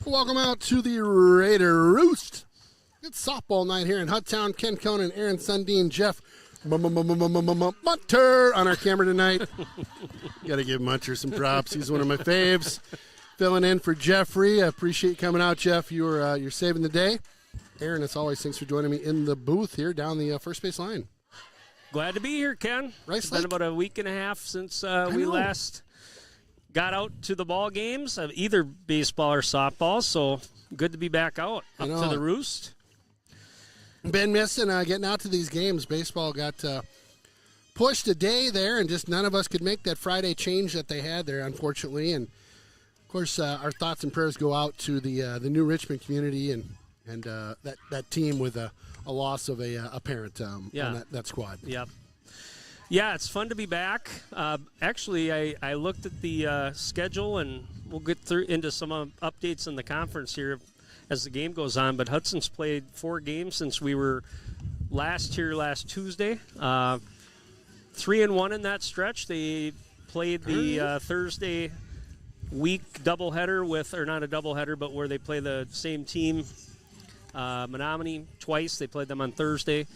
Welcome out to the Raider Roost. It's softball night here in Hudson. Ken Conan, Aaron Sundin, Jeff Munter on our camera tonight. Got to give Munter some props. He's one of my faves. Filling in for Jeffrey. I appreciate you coming out, Jeff. You're saving the day. Aaron, as always, thanks for joining me in the booth here down the first base line. Glad to be here, Ken. Rice It's been about a week and a half since we last got out to the ball games of either baseball or softball, so good to be back out up to the Roost. Been missing getting out to these games. Baseball got pushed a day there, and just none of us could make that Friday change that they had there, unfortunately. And, of course, our thoughts and prayers go out to the New Richmond community and that team with a loss of a parent on that squad. Yep. Yeah, it's fun to be back. Actually, I looked at the schedule, and we'll get into some updates in the conference here as the game goes on. But Hudson's played 4 games since we were last Tuesday. 3-1 in that stretch. They played the Thursday week doubleheader or not a doubleheader, but where they play the same team, Menominee, twice. They played them on Thursday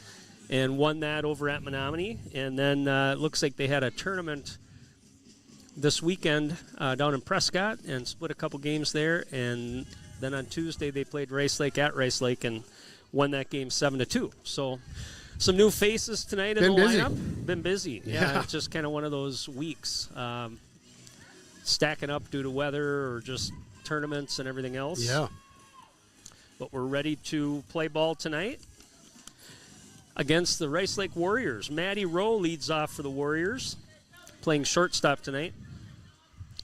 and won that over at Menominee. And then it looks like they had a tournament this weekend down in Prescott and split a couple games there. And then on Tuesday they played Rice Lake at Rice Lake and won that game 7-2. So some new faces tonight in the lineup. Been busy. Yeah, it's just kind of one of those weeks. Stacking up due to weather or just tournaments and everything else. Yeah. But we're ready to play ball tonight against the Rice Lake Warriors. Maddie Rowe leads off for the Warriors, playing shortstop tonight.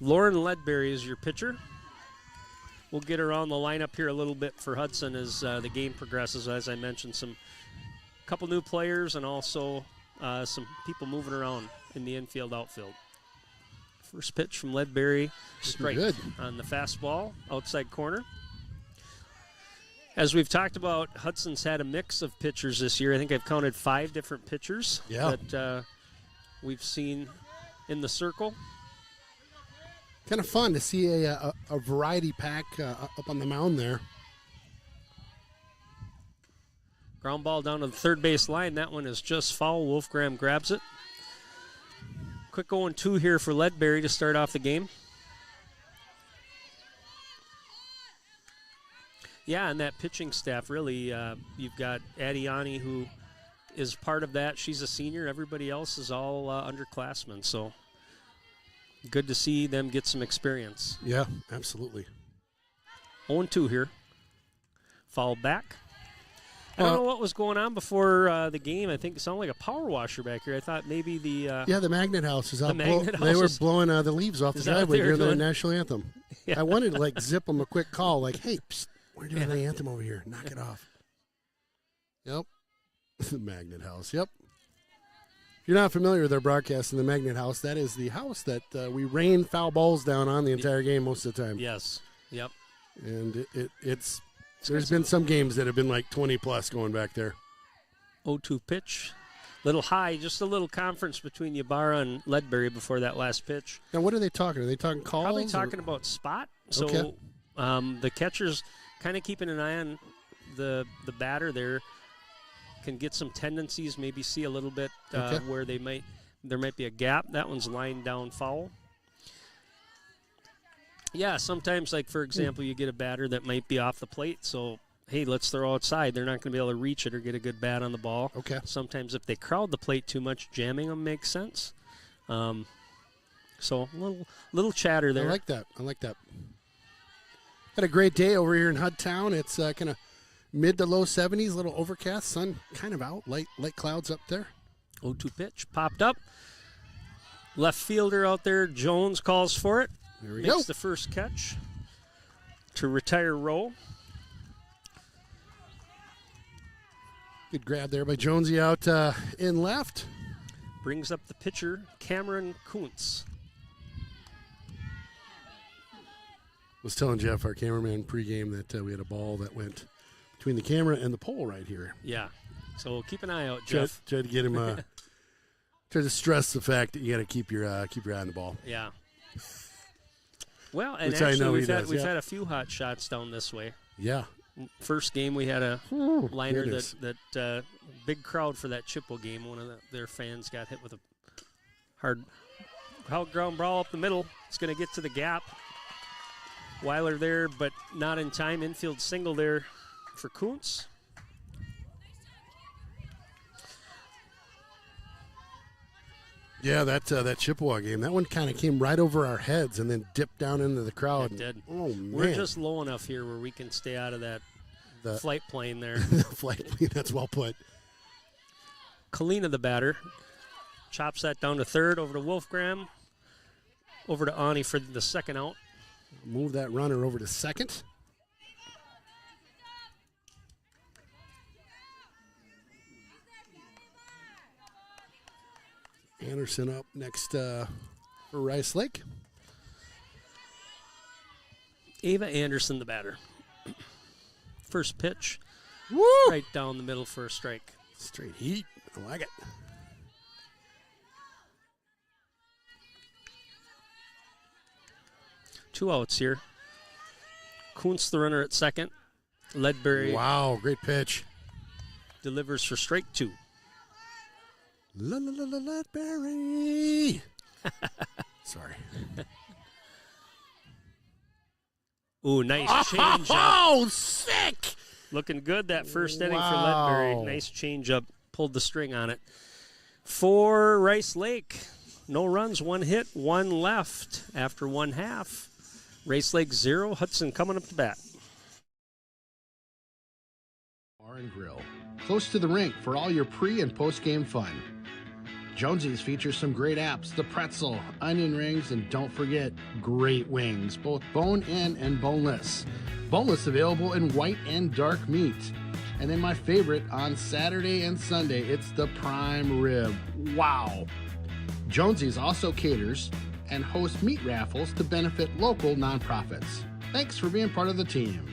Lauren Ledbury is your pitcher. We'll get her on the lineup here a little bit for Hudson as the game progresses. As I mentioned, some couple new players and also some people moving around in the infield, outfield. First pitch from Ledbury, strike on the fastball, outside corner. As we've talked about, Hudson's had a mix of pitchers this year. I think I've counted 5 different pitchers that we've seen in the circle. Kind of fun to see a variety pack up on the mound there. Ground ball down to the third base line. That one is just foul. Wolfgram grabs it. Quick 0-2 here for Ledbury to start off the game. Yeah, and that pitching staff, really, you've got Adiani, who is part of that. She's a senior. Everybody else is all underclassmen, so good to see them get some experience. Yeah, absolutely. 0-2 here. Foul back. I don't know what was going on before the game. I think it sounded like a power washer back here. I thought maybe the... the Magnet House is out. They were blowing the leaves off the driveway during the national anthem. Yeah. I wanted to, zip them a quick call, hey, psst, we're doing the anthem over here. Knock it off. Yep. The Magnet House, yep. If you're not familiar with their broadcast in the Magnet House, that is the house that we rain foul balls down on the entire game most of the time. Yes, yep. And it's there's been some games that have been 20-plus going back there. 0-2 pitch. Little high, just a little conference between Ybarra and Ledbury before that last pitch. Now, what are they talking? Are they talking calls? Probably talking about spot. So the catcher's kind of keeping an eye on the batter there. Can get some tendencies, maybe see a little bit where there might be a gap. That one's lined down foul. Yeah, sometimes, for example, you get a batter that might be off the plate, so, hey, let's throw outside. They're not going to be able to reach it or get a good bat on the ball. Okay. Sometimes if they crowd the plate too much, jamming them makes sense. So, little chatter there. I like that. Had a great day over here in Hudtown. It's kind of mid to low 70s, little overcast, sun kind of out, light clouds up there. 0-2 pitch, popped up. Left fielder out there, Jones calls for it. There we Makes go. the first catch to retire Rowe. Good grab there by Jonesy out in left. Brings up the pitcher, Cameron Kuntz. Was telling Jeff, our cameraman, pregame that we had a ball that went between the camera and the pole right here. Yeah. So keep an eye out, Jeff. Try to get him. Try to stress the fact that you got to keep your eye on the ball. Yeah. Well, and Which actually I know we've does, had a few hot shots down this way. Yeah. First game we had a liner that big crowd for that Chippewa game. One of their fans got hit with a hard ground brawl up the middle. It's going to get to the gap. Weiler there, but not in time. Infield single there for Kuntz. Yeah, that Chippewa game, that one kind of came right over our heads and then dipped down into the crowd. It did. Oh, man. We're just low enough here where we can stay out of that flight plane there. The flight plane, that's well put. Kalina, the batter, chops that down to third, over to Wolfgram, over to Ani for the second out. Move that runner over to second. Anderson up next for Rice Lake. Ava Anderson, the batter. First pitch. Woo! Right down the middle for a strike. Straight heat. I like it. Two outs here. Kuntz, the runner at second. Ledbury Wow, great pitch. delivers for strike two. Ledbury. Sorry. Ooh, nice change up. Oh, sick! Looking good that first inning for Wow. Ledbury. Nice change up. Pulled the string on it. For Rice Lake, no runs, one hit, one left after one half. Rice Lake 0, Hudson coming up to bat. Bar and Grill, close to the rink for all your pre- and post-game fun. Jonesy's features some great apps, the pretzel, onion rings, and don't forget, great wings, both bone-in and boneless. Boneless available in white and dark meat. And then my favorite, on Saturday and Sunday, it's the prime rib. Wow! Jonesy's also caters and hosts meat raffles to benefit local nonprofits. Thanks for being part of the team.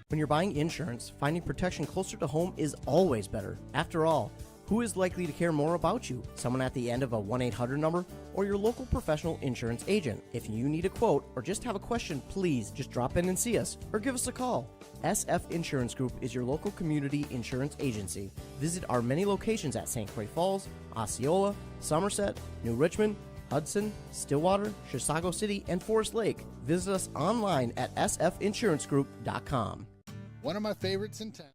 When you're buying insurance, finding protection closer to home is always better. After all, who is likely to care more about you? Someone at the end of a 1-800 number or your local professional insurance agent? If you need a quote or just have a question, please just drop in and see us or give us a call. SF Insurance Group is your local community insurance agency. Visit our many locations at St. Croix Falls, Osceola, Somerset, New Richmond, Hudson, Stillwater, Chisago City, and Forest Lake. Visit us online at sfinsurancegroup.com. One of my favorites in town.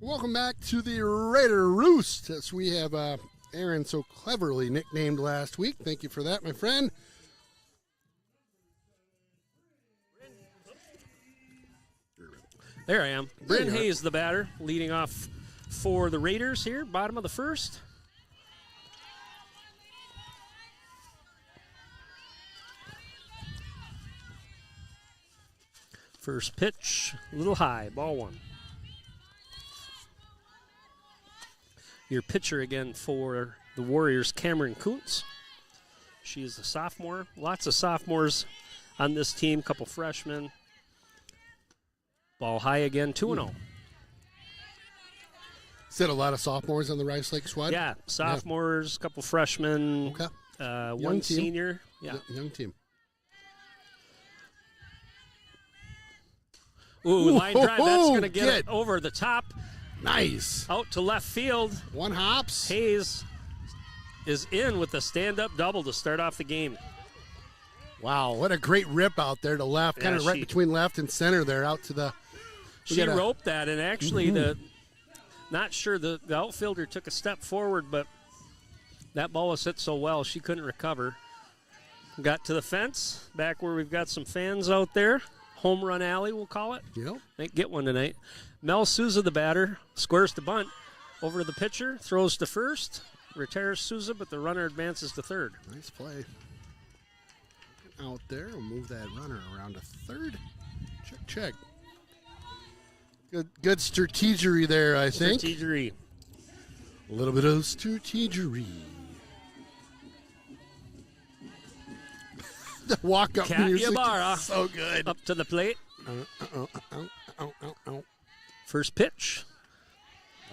Welcome back to the Raider Roost, as we have Aaron so cleverly nicknamed last week. Thank you for that, my friend. There I am. There Bryn you are. Hayes, the batter, leading off for the Raiders here, bottom of the first. First pitch, a little high, ball one. Your pitcher again for the Warriors, Cameron Kuntz. She is a sophomore. Lots of sophomores on this team, couple freshmen. Ball high again, 2-0. Said a lot of sophomores on the Rice Lake squad. Yeah, sophomores, couple freshmen, Okay. one team. senior. Yeah. Young team. Ooh, line drive. That's going to get Get. it over the top, Nice. out to left field. One hops. Hayes is in with a stand-up double to start off the game. Wow, what a great rip out there to left, Yeah, kind of right she- between left and center there, out to the. we She got a- roped that, and actually, not sure the outfielder took a step forward, but that ball was hit so well she couldn't recover. Got to the fence, back where we've got some fans out there. Home run alley, we'll call it. Yep. Might get one tonight. Mel Souza, the batter, squares the bunt over to the pitcher, throws to first, retires Souza, but the runner advances to third. Nice play. Out there, we'll move that runner around to third. Check, check. Good strategery there, I think. Strategery. A little bit of strategery. The walk-up Cat music Ybarra. is so good. Up to the plate. Oh. First pitch,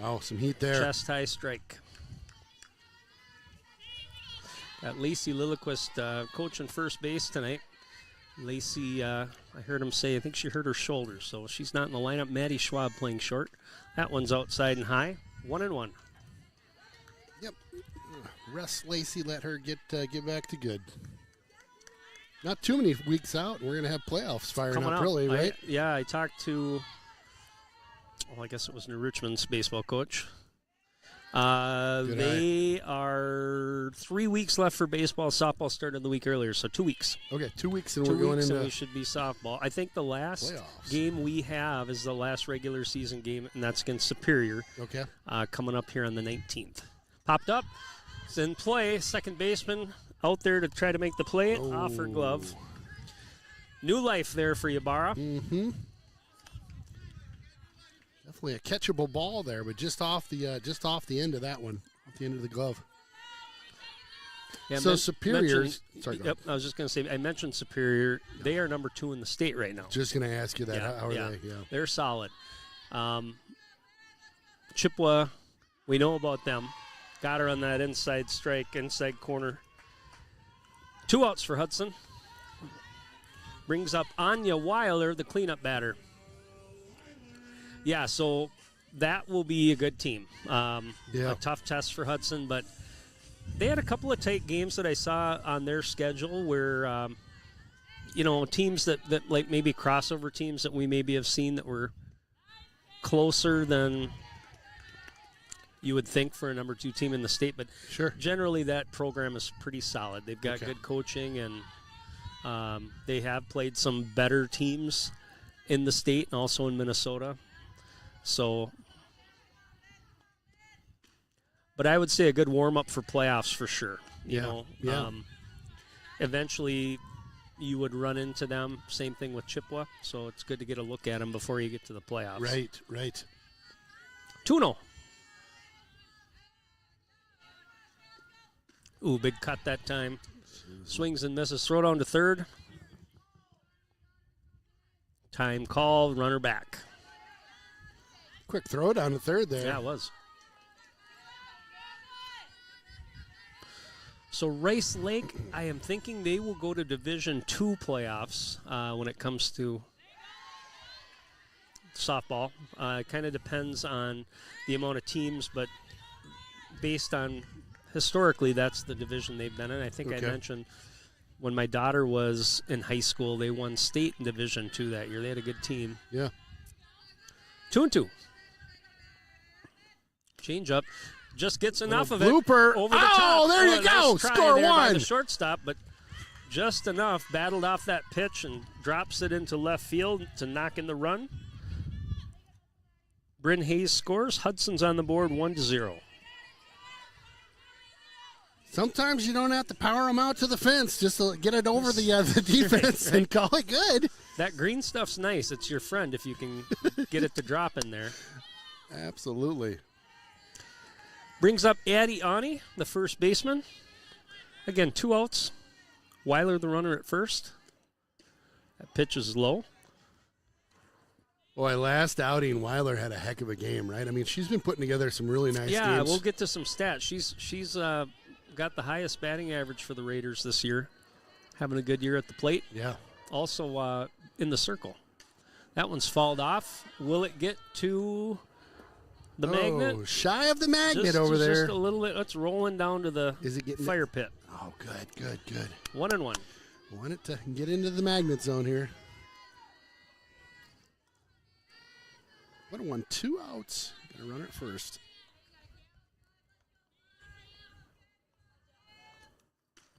Oh, some heat there. chest high strike. Got Lacey Lilliquist coaching first base tonight. Lacey, I heard him say, I think she hurt her shoulder, so she's not in the lineup. Maddie Schwab playing short. That one's outside and high. 1-1. Yep. Rest Lacey, let her get back to good. Not too many weeks out. We're going to have playoffs firing Coming up up. early, right? I talked to, I guess it was New Richmond's baseball coach. They are 3 weeks left for baseball. Softball started the week earlier, so 2 weeks. Okay, 2 weeks and 2 we're going weeks into and we should be softball. I think the last playoffs. game we have is the last regular season game, and that's against Superior, Okay. coming up here on the 19th. Popped up. It's in play. Second baseman out there to try to make the play. Off her glove. New life there for Ybarra. Mm-hmm. Definitely a catchable ball there, but just off the end of that one, off the end of the glove. Yeah, so Superior's. Sorry, yep, I was just going to say, I mentioned Superior. They are number 2 in the state right now. Just going to ask you that. How are they? Yeah. They're solid. Chippewa, we know about them. Got her on that inside strike, inside corner. 2 outs for Hudson. Brings up Anya Weiler, the cleanup batter. Yeah, so that will be a good team. A tough test for Hudson, but they had a couple of tight games that I saw on their schedule where, teams that like maybe crossover teams that we maybe have seen that were closer than you would think for a number 2 team in the state. But sure, generally that program is pretty solid. They've got good coaching, and they have played some better teams in the state and also in Minnesota. So, but I would say a good warm-up for playoffs for sure. Eventually you would run into them. Same thing with Chippewa. So it's good to get a look at them before you get to the playoffs. Right. 2-0. Ooh, big cut that time. Swings and misses. Throw down to third. Time called. Runner back. Quick throw down to third there. Yeah, it was. So Rice Lake, I am thinking they will go to Division II playoffs when it comes to softball. It kind of depends on the amount of teams, but based on historically, that's the division they've been in. I think I mentioned when my daughter was in high school, they won state in Division II that year. They had a good team. Yeah. 2-2. Change up. Just gets enough of it blooper. Over the top. Oh, there you go. Nice Score there by one. the shortstop, but just enough. Battled off that pitch and drops it into left field to knock in the run. Bryn Hayes scores. Hudson's on the board 1-0. Sometimes you don't have to power them out to the fence just to get it over the defense and call it good. That green stuff's nice. It's your friend if you can get it to drop in there. Absolutely. Brings up Addie Ani, the first baseman. Again, 2 outs. Weiler, the runner at first. That pitch is low. Boy, last outing, Weiler had a heck of a game, right? I mean, she's been putting together some really nice games. Yeah, we'll get to some stats. She's got the highest batting average for the Raiders this year. Having a good year at the plate. Yeah. Also in the circle. That one's fouled off. Will it get to the magnet? Shy of the magnet over there. Just a little bit. It's rolling down to the fire pit. Oh, good. 1-1. Want it to get into the magnet zone here. What a one. 2 outs. Got to run it first.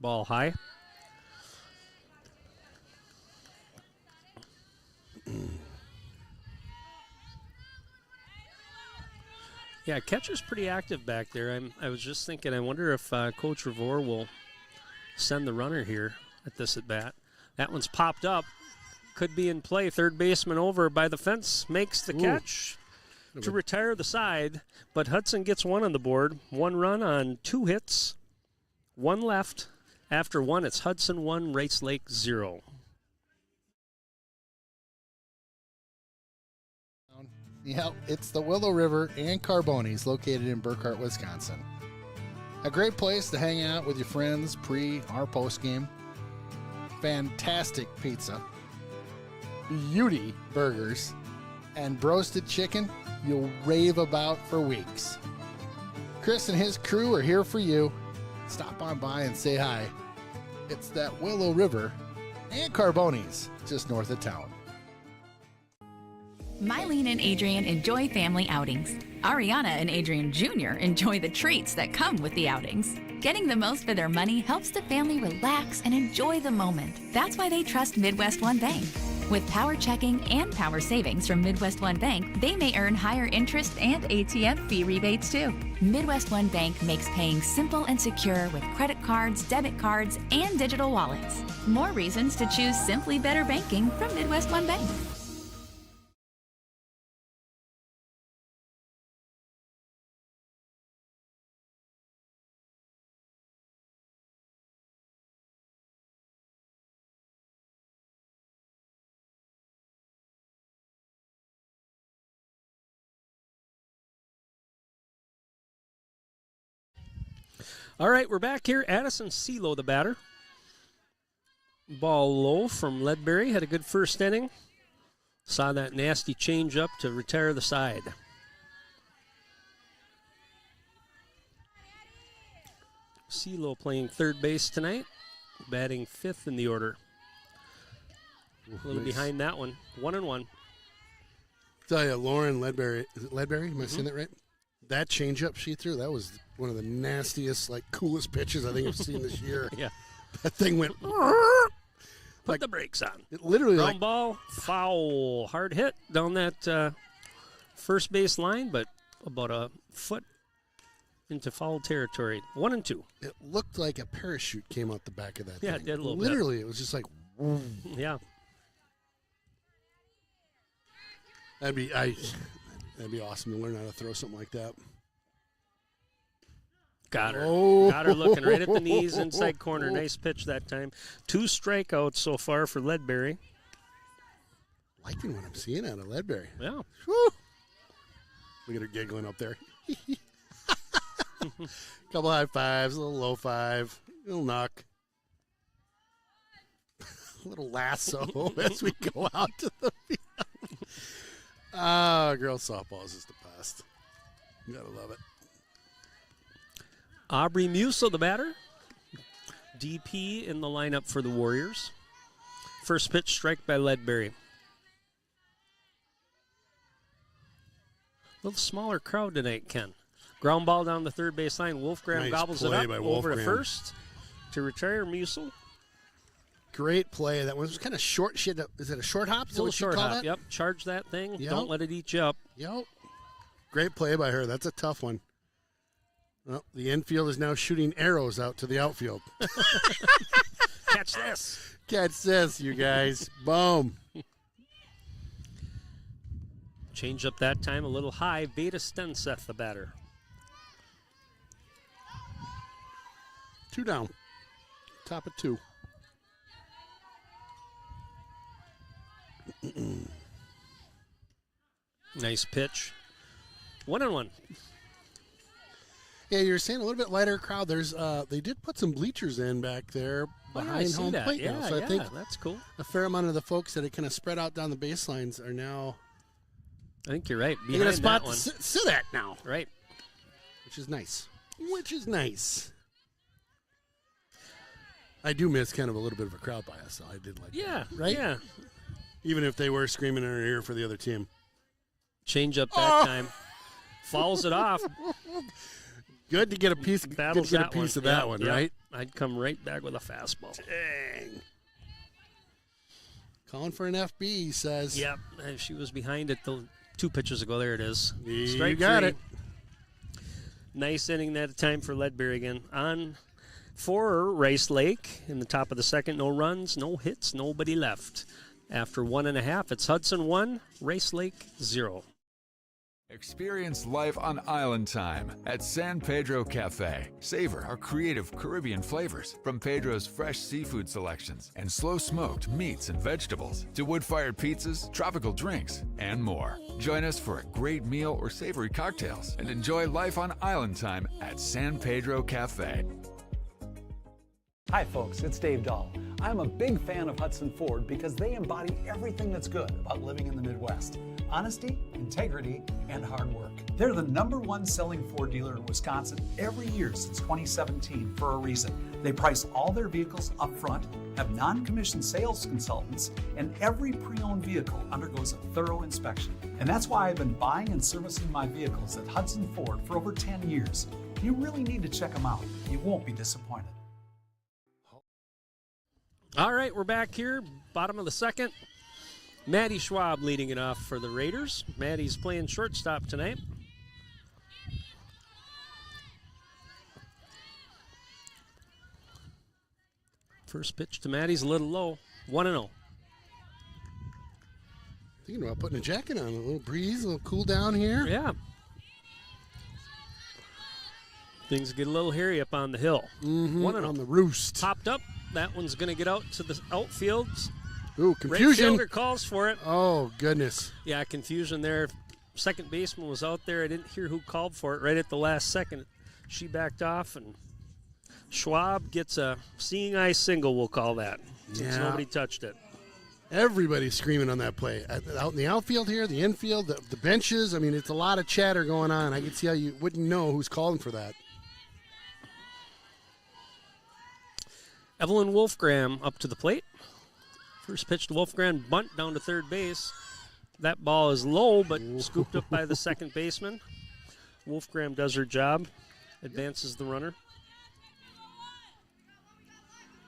Ball high. Yeah, catcher's pretty active back there. I was just thinking, I wonder if Coach Revore will send the runner here at this at-bat. That one's popped up. Could be in play. Third baseman over by the fence. Makes the catch to retire the side. But Hudson gets 1 on the board. 1 run on 2 hits. 1 left. After 1, it's Hudson 1, Rice Lake 0. Yep, it's the Willow River and Carbonis located in Burkhart, Wisconsin. A great place to hang out with your friends pre or post game. Fantastic pizza, beauty burgers, and roasted chicken you'll rave about for weeks. Chris and his crew are here for you. Stop on by and say hi. It's that Willow River and Carbonis just north of town. Mylene and Adrian enjoy family outings. Ariana and Adrian Jr. enjoy the treats that come with the outings. Getting the most for their money helps the family relax and enjoy the moment. That's why they trust Midwest One Bank. With power checking and power savings from Midwest One Bank, they may earn higher interest and ATM fee rebates too. Midwest One Bank makes paying simple and secure with credit cards, debit cards, and digital wallets. More reasons to choose simply better banking from Midwest One Bank. All right, we're back here. Addison Selo, the batter. Ball low from Ledbury. Had a good first inning. Saw that nasty change up to retire the side. Selo playing third base tonight. Batting fifth in the order. A little behind that one. 1-1. Tell you, Lauren Ledbury. Is it Ledbury? Am I saying that right? That changeup she threw, that was one of the nastiest, coolest pitches I think I've seen this year. Yeah. That thing went. Put the brakes on. It literally Ground ball, foul. Hard hit down that first base line, but about a foot into foul territory. 1-2. It looked like a parachute came out the back of that thing. Yeah, it did a little bit. Literally, it was just like. Yeah. That'd be awesome to learn how to throw something like that. Got her. Oh. Got her looking right at the knees, inside corner. Nice pitch that time. 2 strikeouts so far for Ledbury. Liking what I'm seeing out of Ledbury. Yeah. Whew. Look at her giggling up there. Couple high fives, a little low five, a little knock. A little lasso as we go out to the field. Girls softball is just the best. You gotta love it. Aubrey Musso, the batter. DP in the lineup for the Warriors. First pitch, strike by Ledbury. A little smaller crowd tonight, Ken. Ground ball down the third base line. Wolfgram Nice gobbles it play up by over to Wolfgram. first to retire Musso. Great play. That was kind of short. Is it a short hop? Is that Little what you short call hop. that? Yep. Charge that thing. Yep. Don't let it eat you up. Yep. Great play by her. That's a tough one. Well, the infield is now shooting arrows out to the outfield. Catch this. Catch this, you guys. Boom. Change up that time a little high. Veda Stenseth, the batter. 2 down. Top of 2. Nice pitch. 1-1. Yeah, you were saying a little bit lighter crowd. There's they did put some bleachers in back there I behind see home that. plate Yeah, now. So yeah, I think that's cool. a fair amount of the folks that had kind of spread out down the baselines are now I think you're right. they got a Behind spot that to one. sit at now, Right. which is nice. I do miss kind of a little bit of a crowd bias, so I did like Yeah. that. Right? Yeah. Even if they were screaming in our ear for the other team. Change up that time. Fouls it off. Good to get a piece, Battles good to get a that piece one. of that Yep, one, yep. right? I'd come right back with a fastball. Dang. Calling for an FB, he says. Yep. And she was behind it the 2 pitches ago. There it is. You Strike got 3. it. Nice inning that time for Ledbury again. On for Rice Lake in the top of the second. No runs, no hits, nobody left. After 1.5, it's Hudson 1, Rice Lake 0. Experience life on island time at San Pedro Cafe. Savor our creative Caribbean flavors from Pedro's fresh seafood selections and slow-smoked meats and vegetables to wood-fired pizzas, tropical drinks, and more. Join us for a great meal or savory cocktails and enjoy life on island time at San Pedro Cafe. Hi folks, it's Dave Dahl. I'm a big fan of Hudson Ford because they embody everything that's good about living in the Midwest. Honesty, integrity, and hard work. They're the #1 selling Ford dealer in Wisconsin every year since 2017 for a reason. They price all their vehicles up front, have non-commissioned sales consultants, and every pre-owned vehicle undergoes a thorough inspection. And that's why I've been buying and servicing my vehicles at Hudson Ford for over 10 years. You really need to check them out. You won't be disappointed. All right, we're back here, bottom of the second. Maddie Schwab leading it off for the Raiders. Maddie's playing shortstop tonight. First pitch to Maddie's a little low. 1-0. Thinking about putting a jacket on. A little breeze, a little cool down here. Yeah. Things get a little hairy up on the hill. 1-0. On the roost. Popped up. That one's going to get out to the outfield. Ooh, Right confusion. fielder calls for it. Oh, goodness. Yeah, confusion there. Second baseman was out there. I didn't hear who called for it right at the last second. She backed off, and Schwab gets a seeing eye single, we'll call that, since Yeah. nobody touched it. Everybody's screaming on that play. Out in the outfield here, the infield, the benches. I mean, it's a lot of chatter going on. I can see how you wouldn't know who's calling for that. Evelyn Wolfgram up to the plate. First pitch to Wolfgram, bunt down to third base. That ball is low, but scooped up by the second baseman. Wolfgram does her job, advances the runner.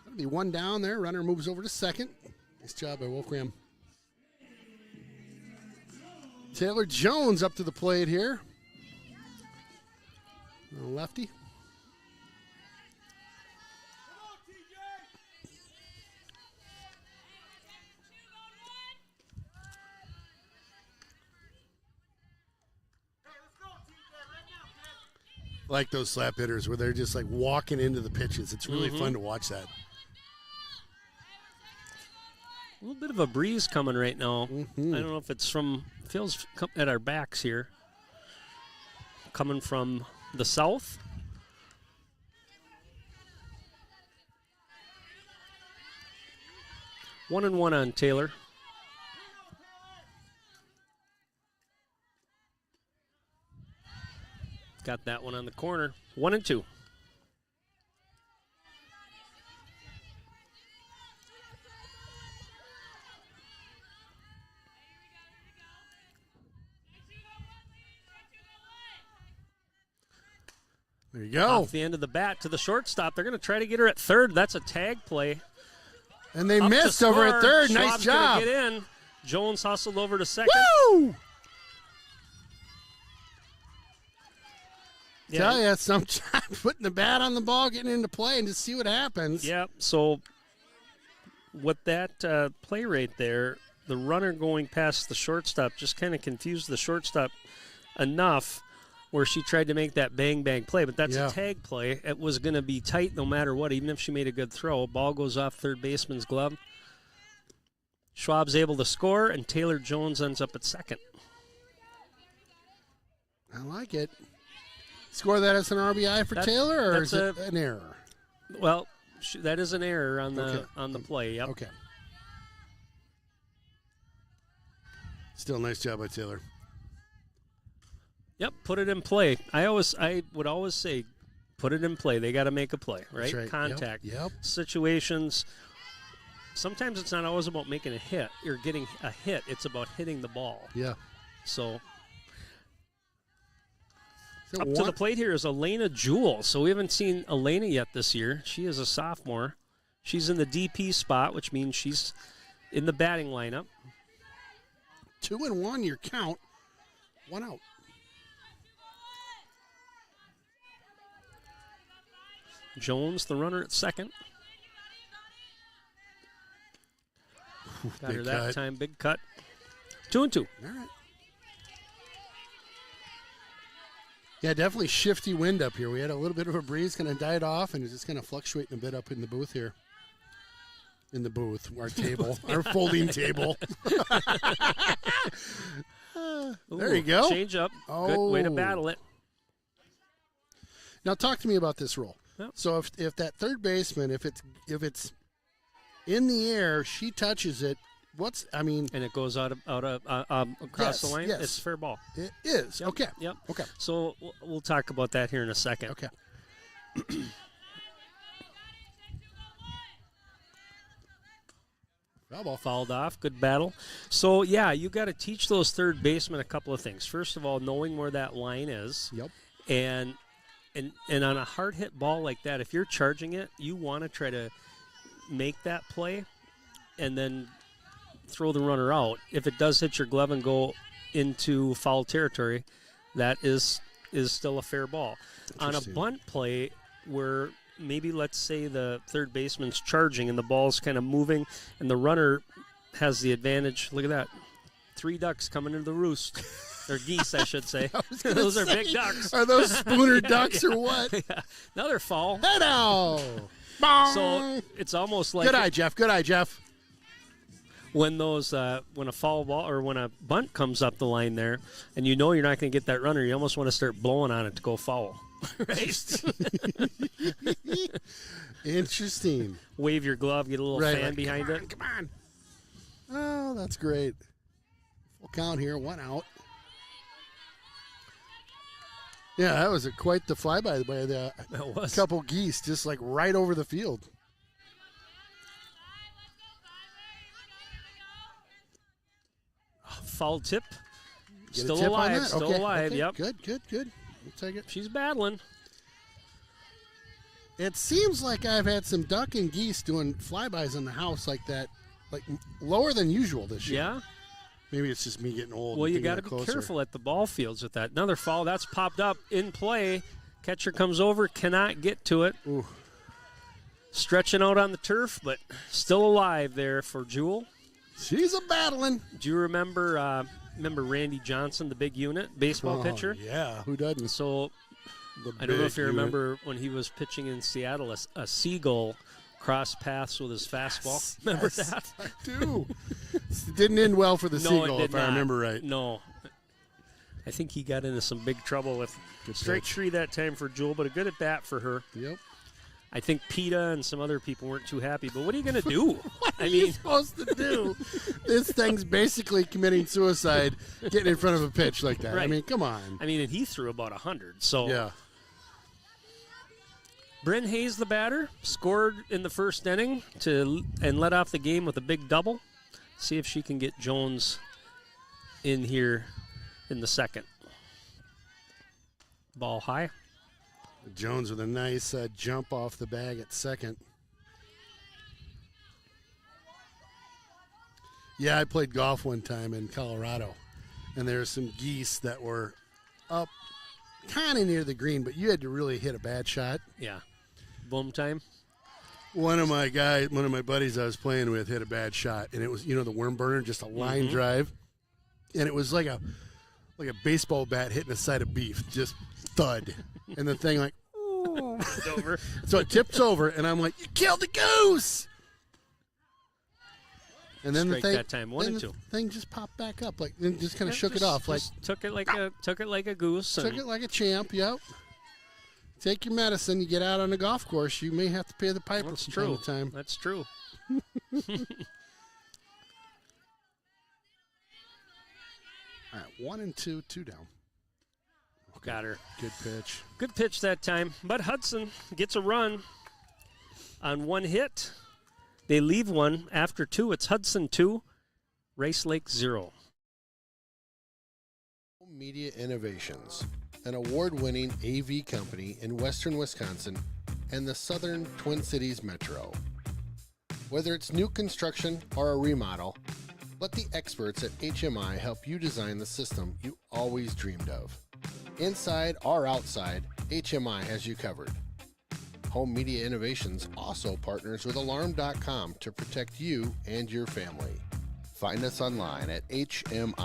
That'll be one down there. Runner moves over to second. Nice job by Wolfgram. Taylor Jones up to the plate here. Lefty. I like those slap hitters where they're just like walking into the pitches. It's really fun to watch that. A little bit of a breeze coming right now. I don't know if it's feels at our backs here. Coming from the south. One and one on Taylor. Got that one on the corner. 1-2. There you go. Off the end of the bat to the shortstop. They're going to try to get her at third. That's a tag play. And they Up to missed over at score. third. Nice Schwab's gonna job. get in. Jones hustled over to second. Woo! Yeah. Tell you, sometimes putting the bat on the ball, getting into play, and just see what happens. Yeah, so with that play right there, the runner going past the shortstop just kind of confused the shortstop enough where she tried to make that bang-bang play. But that's Yeah. a tag play. It was going to be tight no matter what, even if she made a good throw. Ball goes off third baseman's glove. Schwab's able to score, and Taylor Jones ends up at second. I like it. Score that as an RBI for Taylor, or is it an error? Well, that is an error on the Okay. on the play. Yep. Okay. Still a nice job by Taylor. Yep, put it in play. I would always say, put it in play. They got to make a play, right? That's right. Contact Yep. situations. Sometimes it's not always about making a hit or getting a hit. It's about hitting the ball. Yeah. So So up to the plate here is Elena Jewell. So we haven't seen Elena yet this year. She is a sophomore. She's in the DP spot, which means she's in the batting lineup. 2-1 your count. 1 out. Jones, the runner at second. Got her Big that cut. time. Big cut. 2-2. All right. Yeah, definitely shifty wind up here. We had a little bit of a breeze, kind of died off, and it's just kind of fluctuating a bit up in the booth here. In the booth, our table, our folding table. There you go. Change up. Good way to Oh. battle it. Now talk to me about this rule. Yep. So if that third baseman, if it's in the air, she touches it. And it goes out across the line. Yes. It's fair ball. It is. Yep. Okay. Yep. Okay. So we'll talk about that here in a second. Okay. Foul ball. Fouled off. Good battle. So, yeah, you got to teach those third basemen a couple of things. First of all, knowing where that line is. Yep. And on a hard hit ball like that, if you're charging it, you want to try to make that play and then throw the runner out. If it does hit your glove and go into foul territory, that is still a fair ball. On a bunt play where maybe let's say the third baseman's charging and the ball's kind of moving and the runner has the advantage. Look at that. 3 ducks coming into the roost. Or geese, I should say. Those are big ducks. Are those Spooner ducks or what? Yeah. Now they're foul. Hello. So it's almost like Good eye, Jeff. Good eye, Jeff. when those when a foul ball or when a bunt comes up the line there, and you know you're not going to get that runner, you almost want to start blowing on it to go foul. Right? Interesting. Wave your glove, get a little fan like, behind it. Come on. Oh, that's great. Full count here, 1 out. Yeah, that was quite the flyby by the couple geese, just like right over the field. Foul tip. Get Still a tip on alive. that? Still Okay, alive. okay. Yep. Good. We'll take it. She's battling. It seems like I've had some duck and geese doing flybys in the house like that, like lower than usual this year. Yeah. Maybe it's just me getting old. Well, and you thinking got to be closer. careful at the ball fields with that. Another foul. That's popped up in play. Catcher comes over, cannot get to it. Ooh. Stretching out on the turf, but still alive there for Jewel. She's a battling. Do you remember Randy Johnson, the big unit baseball pitcher? Yeah, who doesn't? So I don't know if you remember when he was pitching in Seattle, a seagull crossed paths with his fastball. Remember that? I do. It didn't end well for the seagull, if I remember right. No. I think he got into some big trouble with Good strike pitch. 3 that time for Jewel, but a good at bat for her. Yep. I think PETA and some other people weren't too happy, but what are you going to do? What are you supposed to do? This thing's basically committing suicide, getting in front of a pitch like that. Right. I mean, come on. And he threw about 100. So Yeah. Bryn Hayes, the batter, scored in the first inning and led off the game with a big double. See if she can get Jones in here in the second. Ball high. Jones with a nice jump off the bag at second. Yeah, I played golf one time in Colorado, and there were some geese that were up kind of near the green, but you had to really hit a bad shot. Yeah. Boom time. One of my buddies I was playing with hit a bad shot, and it was, the worm burner, just a line drive, and it was like a baseball bat hitting a side of beef, just thud, and the thing like, It's over. so it tips over, and I'm like, you killed the goose. And then Strike the thing, that time, 1 and 2. thing just popped back up, like, and just kind of shook it Just- off, like just took it like a goose. took it like a champ. Yep. Take your medicine. You get out on the golf course, you may have to pay the piper That's from true. time to time. That's true. All right, 1 and 2, 2 down. Got her. Good pitch. Good pitch that time. But Hudson gets a run on 1 hit. They leave 1 after 2. It's Hudson 2, Rice Lake 0. Media Innovations, an award-winning AV company in western Wisconsin and the southern Twin Cities metro. Whether it's new construction or a remodel, let the experts at HMI help you design the system you always dreamed of. Inside or outside, HMI has you covered. Home Media Innovations also partners with Alarm.com to protect you and your family. Find us online at hmiav.com.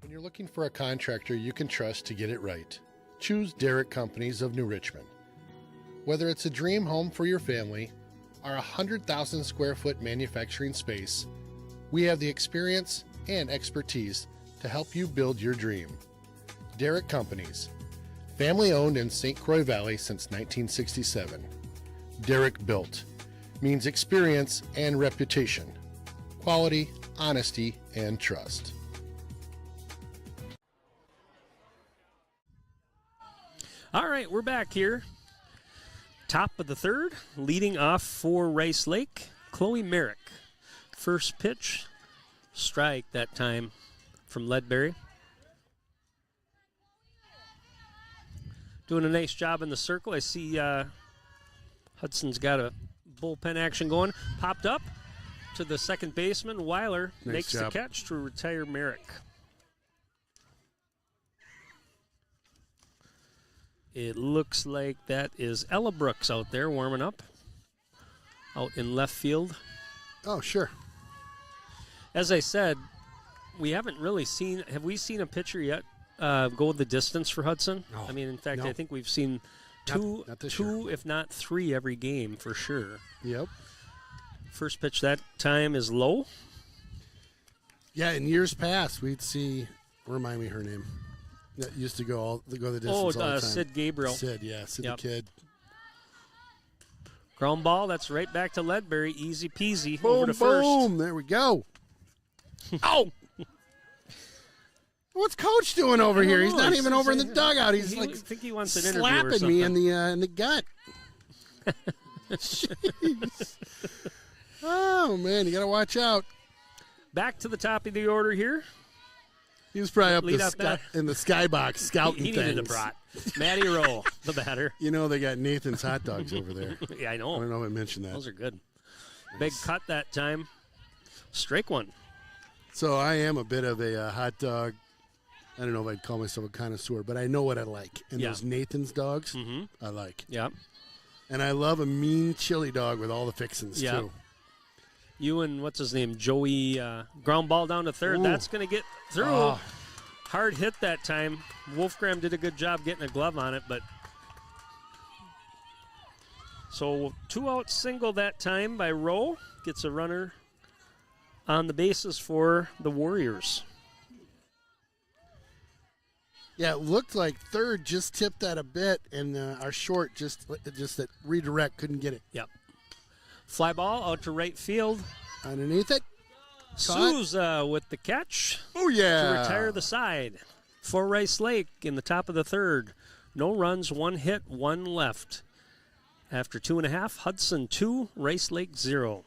When you're looking for a contractor you can trust to get it right, choose Derrick Companies of New Richmond. Whether it's a dream home for your family or a 100,000 square foot manufacturing space, we have the experience and expertise to help you build your dream. Derrick Companies, family owned in St. Croix Valley since 1967. Derrick Built means experience and reputation, quality, honesty, and trust. All right, we're back here. Top of the third, leading off for Rice Lake, Chloe Merrick. First pitch, strike that time from Ledbury. Doing a nice job in the circle. I see Hudson's got a bullpen action going. Popped up, to the second baseman. Weiler Nice makes job. the catch to retire Merrick. It looks like that is Ella Brooks out there warming up out in left field. Oh, sure. As I said, we haven't really seen – have we seen a pitcher yet go the distance for Hudson? No. I mean, in fact, No. I think we've seen two, Not this year. if not three every game for sure. Yep. First pitch that time is low. Yeah, in years past, we'd see. Remind me her name. That used to go the distance all the time. Sid Gabriel. Sid, yeah, Sid Yep. the Kid. Ground ball, that's right back to Ledbury. Easy peasy Boom, over to first. boom. There we go. Oh! What's Coach doing over I don't here? He's know. not He's- even over in the he's- dugout. He's I like think he wants an interview or slapping me something. in the gut. Jeez. Oh man, you got to watch out. Back to the top of the order here. He was probably up Lead the up bat. in the skybox scouting He needed a things. brat. Matty Rowe, the batter. You know they got Nathan's hot dogs over there. Yeah, I I know. don't know if I mentioned that. Those are good. Big cut that time. Strike one. So I am a bit of a hot dog. I don't know if I'd call myself a connoisseur, but I know what I like. And Yeah. those Nathan's dogs, Mm-hmm. I like. Yeah. And I love a mean chili dog with all the fixings, Yeah. too. You and what's his name? Joey. Ground ball down to third. Ooh. That's going to get through. Oh. Hard hit that time. Wolfgram did a good job getting a glove on it, but. So 2-out single that time by Rowe. Gets a runner on the bases for the Warriors. Yeah, it looked like third just tipped that a bit, and our short just that redirect couldn't get it Yep. Fly ball out to right field. underneath it. Souza with the catch Oh, yeah. to retire the side for Rice Lake in the top of the third. No runs, one hit, one left. After 2.5, Hudson 2, Rice Lake 0.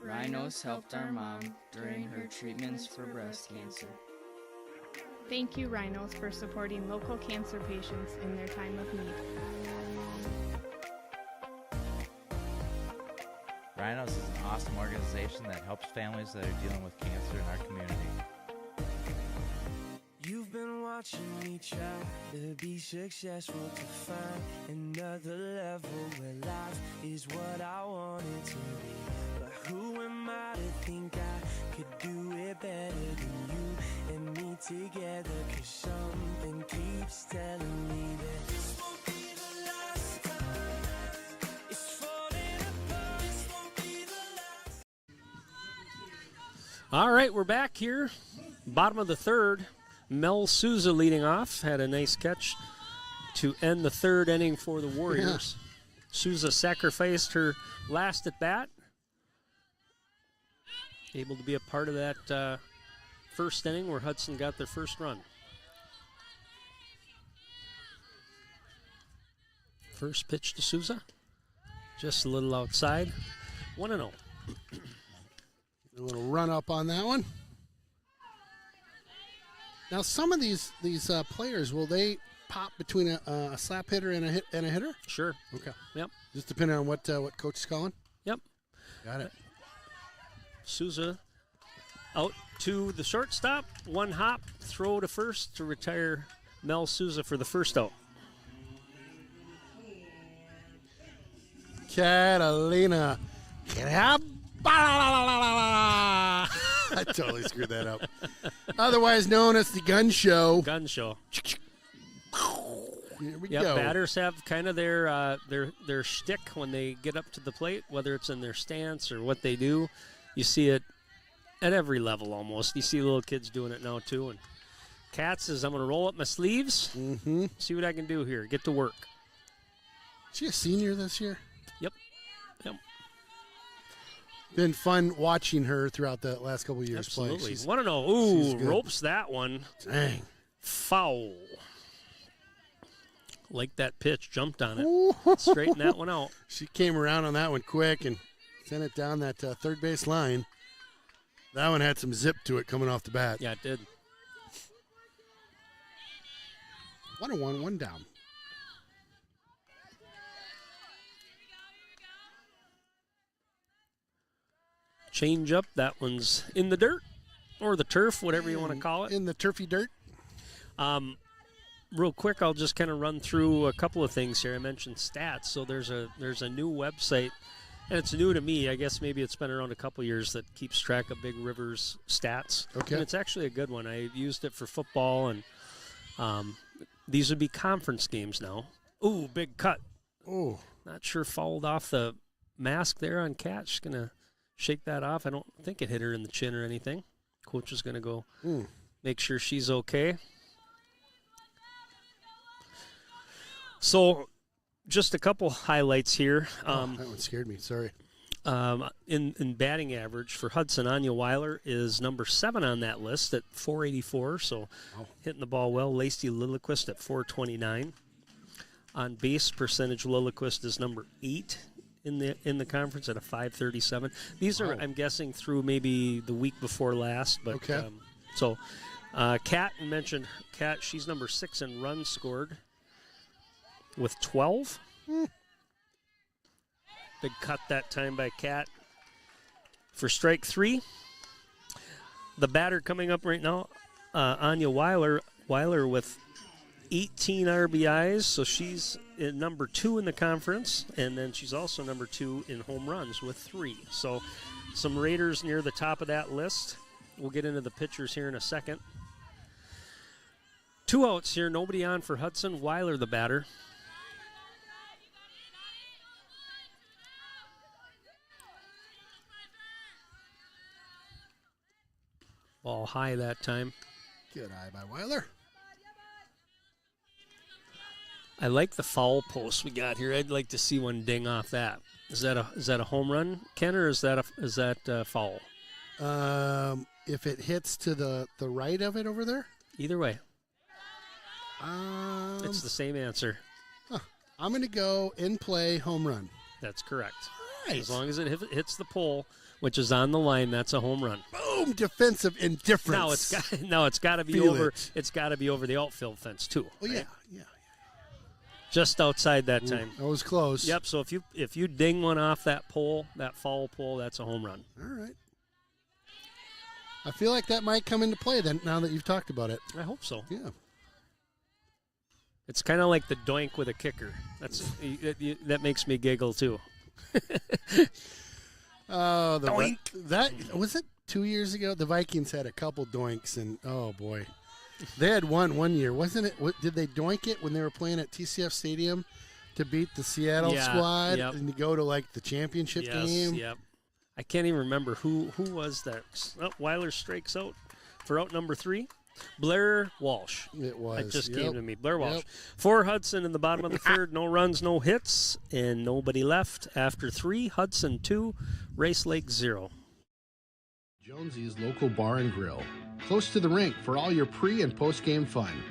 Rhinos helped our mom during her treatments for breast cancer. Thank you, Rhinos, for supporting local cancer patients in their time of need. Rhinos is an awesome organization that helps families that are dealing with cancer in our community. You've been watching me try to be successful, to find another level where life is what I want it to be. But who am I to think I could do it better than you and me together? 'Cause something keeps telling me that this won't be the last time. It's falling apart. This won't be the last. All right, we're back here. Bottom of the third. Mel Souza leading off. Had a nice catch to end the third inning for the Warriors. Souza sacrificed her last at bat. Able to be a part of that first inning where Hudson got their first run. First pitch to Souza. Just a little outside. 1-0. A little run up on that one. Now, some of these players, will they pop between a slap hitter and a hitter? Sure. Okay. Yep. Just depending on what coach is calling. Yep. Got it. Souza out to the shortstop. One hop, throw to first to retire Mel Souza for the first out. Catalina. I totally screwed that up. Otherwise known as the gun show. Gun show. Here we Yep, go. batters have kind of their shtick when they get up to the plate, whether it's in their stance or what they do. You see it at every level almost. You see little kids doing it now too. And Katz says, I'm going to roll up my sleeves, see what I can do here. Get to work. Is she a senior this year? Yep. Yep. Been fun watching her throughout the last couple of years Absolutely. play. She's, 1-0. she's Ooh, good. ropes that one. Dang. Foul. Liked that pitch, jumped on it, straightened that one out. She came around on that one quick and sent it down that third base line. That one had some zip to it coming off the bat. Yeah, it did. 1-1, one down. Change up. That one's in the dirt or the turf, whatever you want to call it. In the turfy dirt. Real quick, I'll just kind of run through a couple of things here. I mentioned stats. So there's a new website, and it's new to me. I guess maybe it's been around a couple years that keeps track of Big River's stats. Okay. And it's actually a good one. I used it for football, and these would be conference games now. Ooh, big cut. Oh. Not sure fouled off the mask there on Cat. She's going to shake that off. I don't think it hit her in the chin or anything. Coach is going to go make sure she's okay. So just a couple highlights here. That one scared me. Sorry. In batting average for Hudson, Anya Weiler is number 7 on that list at 484, so hitting the ball well. Lacey Lilliquist at 429. On base percentage, Lilliquist is number 8 in the conference at a 537. These are, I'm guessing, through maybe the week before last. But okay. Kat, mentioned Kat, she's number 6 in runs scored with 12. Big cut that time by Kat. For strike 3, the batter coming up right now, Anya Weiler with 18 RBIs, so she's in number 2 in the conference, and then she's also number 2 in home runs with 3. So some Raiders near the top of that list. We'll get into the pitchers here in a second. 2 outs here, nobody on for Hudson. Weiler the batter. Ball high that time. Good eye by Weiler. I like the foul post we got here. I'd like to see one ding off that. Is that a home run, Ken, or is that foul? If it hits to the right of it over there? Either way. It's the same answer. I'm going to go in play home run. That's correct. Nice. As long as it hits the pole, which is on the line, that's a home run. Boom! Defensive indifference. Now it's got to be over. It's got to be over the outfield fence too. Oh right? Yeah. Just outside that time. That was close. Yep. So if you ding one off that pole, that foul pole, that's a home run. All right. I feel like that might come into play then. Now that you've talked about it. I hope so. Yeah. It's kind of like the doink with a kicker. That makes me giggle too. Oh, doink. That was it 2 years ago. The Vikings had a couple doinks, and oh boy, they had one year, wasn't it? Did they doink it when they were playing at TCF Stadium to beat the Seattle squad and to go to like the championship game? Yep. I can't even remember who was that. Oh, Weiler strikes out for out number 3. Blair Walsh. It was. It just came to me. Blair Walsh. For Hudson in the bottom of the third. No runs, no hits, and nobody left. After 3, Hudson 2, Race Lake 0. Jonesy's Local Bar and Grill. Close to the rink for all your pre- and post-game fun.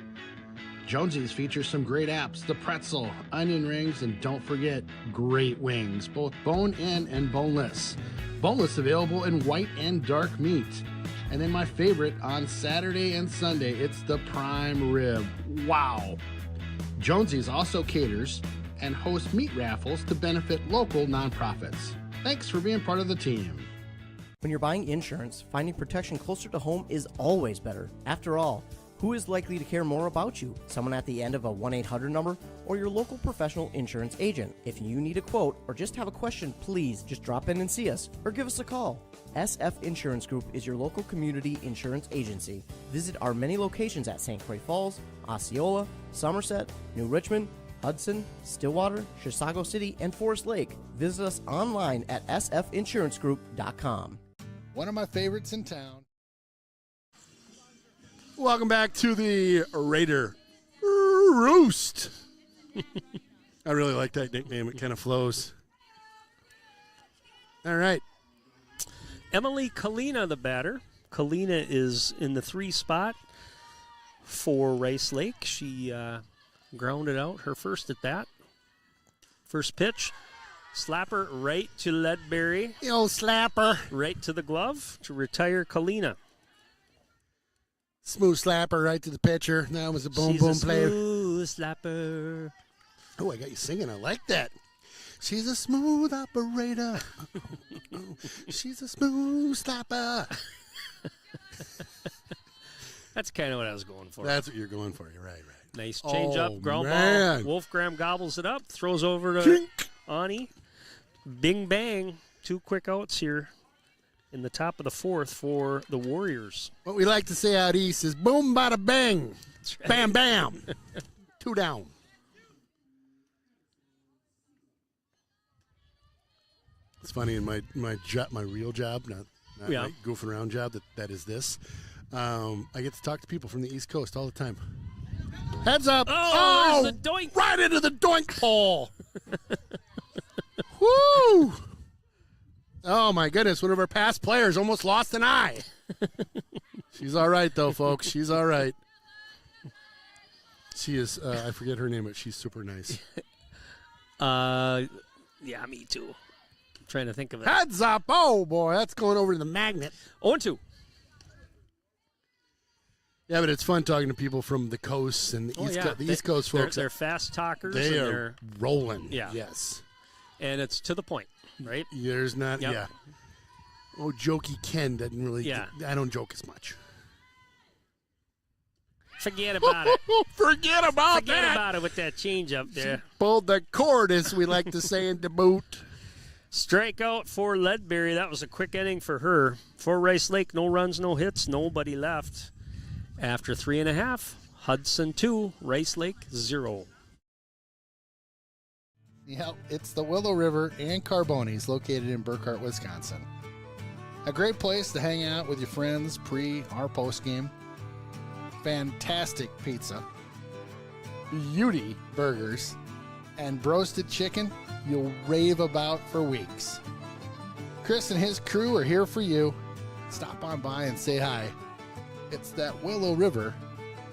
Jonesy's features some great apps, the pretzel, onion rings, and don't forget, great wings, both bone-in and boneless. Boneless available in white and dark meat. And then my favorite, on Saturday and Sunday, it's the prime rib. Wow! Jonesy's also caters and hosts meat raffles to benefit local nonprofits. Thanks for being part of the team. When you're buying insurance, finding protection closer to home is always better. After all, who is likely to care more about you? Someone at the end of a 1-800 number or your local professional insurance agent? If you need a quote or just have a question, please just drop in and see us or give us a call. SF Insurance Group is your local community insurance agency. Visit our many locations at St. Croix Falls, Osceola, Somerset, New Richmond, Hudson, Stillwater, Chisago City, and Forest Lake. Visit us online at sfinsurancegroup.com. One of my favorites in town. Welcome back to the Raider Roost. I really like that nickname. It kind of flows. All right. Emily Kalina, the batter. Kalina is in the 3 spot for Rice Lake. She grounded out her first at bat. First pitch, slapper right to Ledbury. The old slapper. Right to the glove to retire Kalina. Smooth slapper right to the pitcher. That was a boom, boom play. Smooth slapper. Oh, I got you singing. I like that. She's a smooth operator. She's a smooth slapper. That's kind of what I was going for. That's what you're going for. You're right. Nice change up, ground man. ball. Wolfgram gobbles it up, throws over to Ani. Bing bang. 2 quick outs here in the top of the 4th for the Warriors. What we like to say out east is boom, bada, bang. Right. Bam, bam. 2 down. It's funny in my real job, not my goofing around job. That is this. I get to talk to people from the East Coast all the time. Heads up! Oh, there's the doink! Right into the doink hole. Woo! Oh my goodness! One of our past players almost lost an eye. She's all right though, folks. She's all right. She is. I forget her name, but she's super nice. Yeah, me too. I'm trying to think of it. Heads up! Oh boy, that's going over to the magnet. 0-2. Yeah, but it's fun talking to people from the coast and the East Coast folks. They're fast talkers. They and are rolling. Yeah. Yes. And it's to the point, right? There's not. Yep. Yeah. Oh, jokey Ken doesn't really. Yeah. I don't joke as much. Forget about it. Forget about it with that change up there. Pulled the cord, as we like to say in the boot. Strikeout for Ledbury. That was a quick inning for her. For Rice Lake, no runs, no hits, nobody left. After 3.5, Hudson 2, Rice Lake 0. Yep, it's the Willow River and Carbonis located in Burkhart, Wisconsin. A great place to hang out with your friends pre or post game. Fantastic pizza, beauty burgers, and roasted chicken you'll rave about for weeks. Chris and his crew are here for you. Stop on by and say hi. It's that Willow River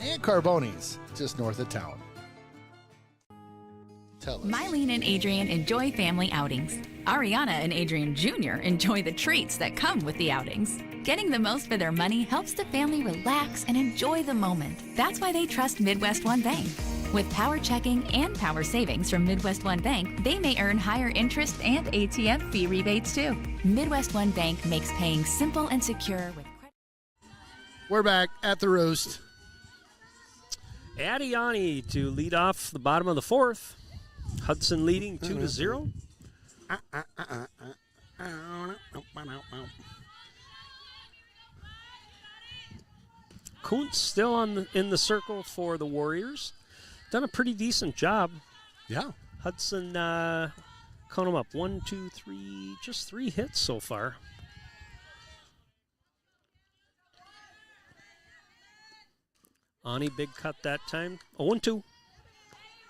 and Carbonis just north of town. Tell us. Mylene and Adrian enjoy family outings. Ariana and Adrian Jr. enjoy the treats that come with the outings. Getting the most for their money helps the family relax and enjoy the moment. That's why they trust Midwest One Bank. With power checking and power savings from Midwest One Bank, they may earn higher interest and ATM fee rebates too. Midwest One Bank makes paying simple and secure with credit. We're back at the roast. Adiani to lead off the bottom of the 4th. Hudson leading 2-0. Kuntz still in the circle for the Warriors. Done a pretty decent job. Yeah. Hudson, count them up. 1, 2, 3, just 3 hits so far. Ani, big cut that time. 0-2.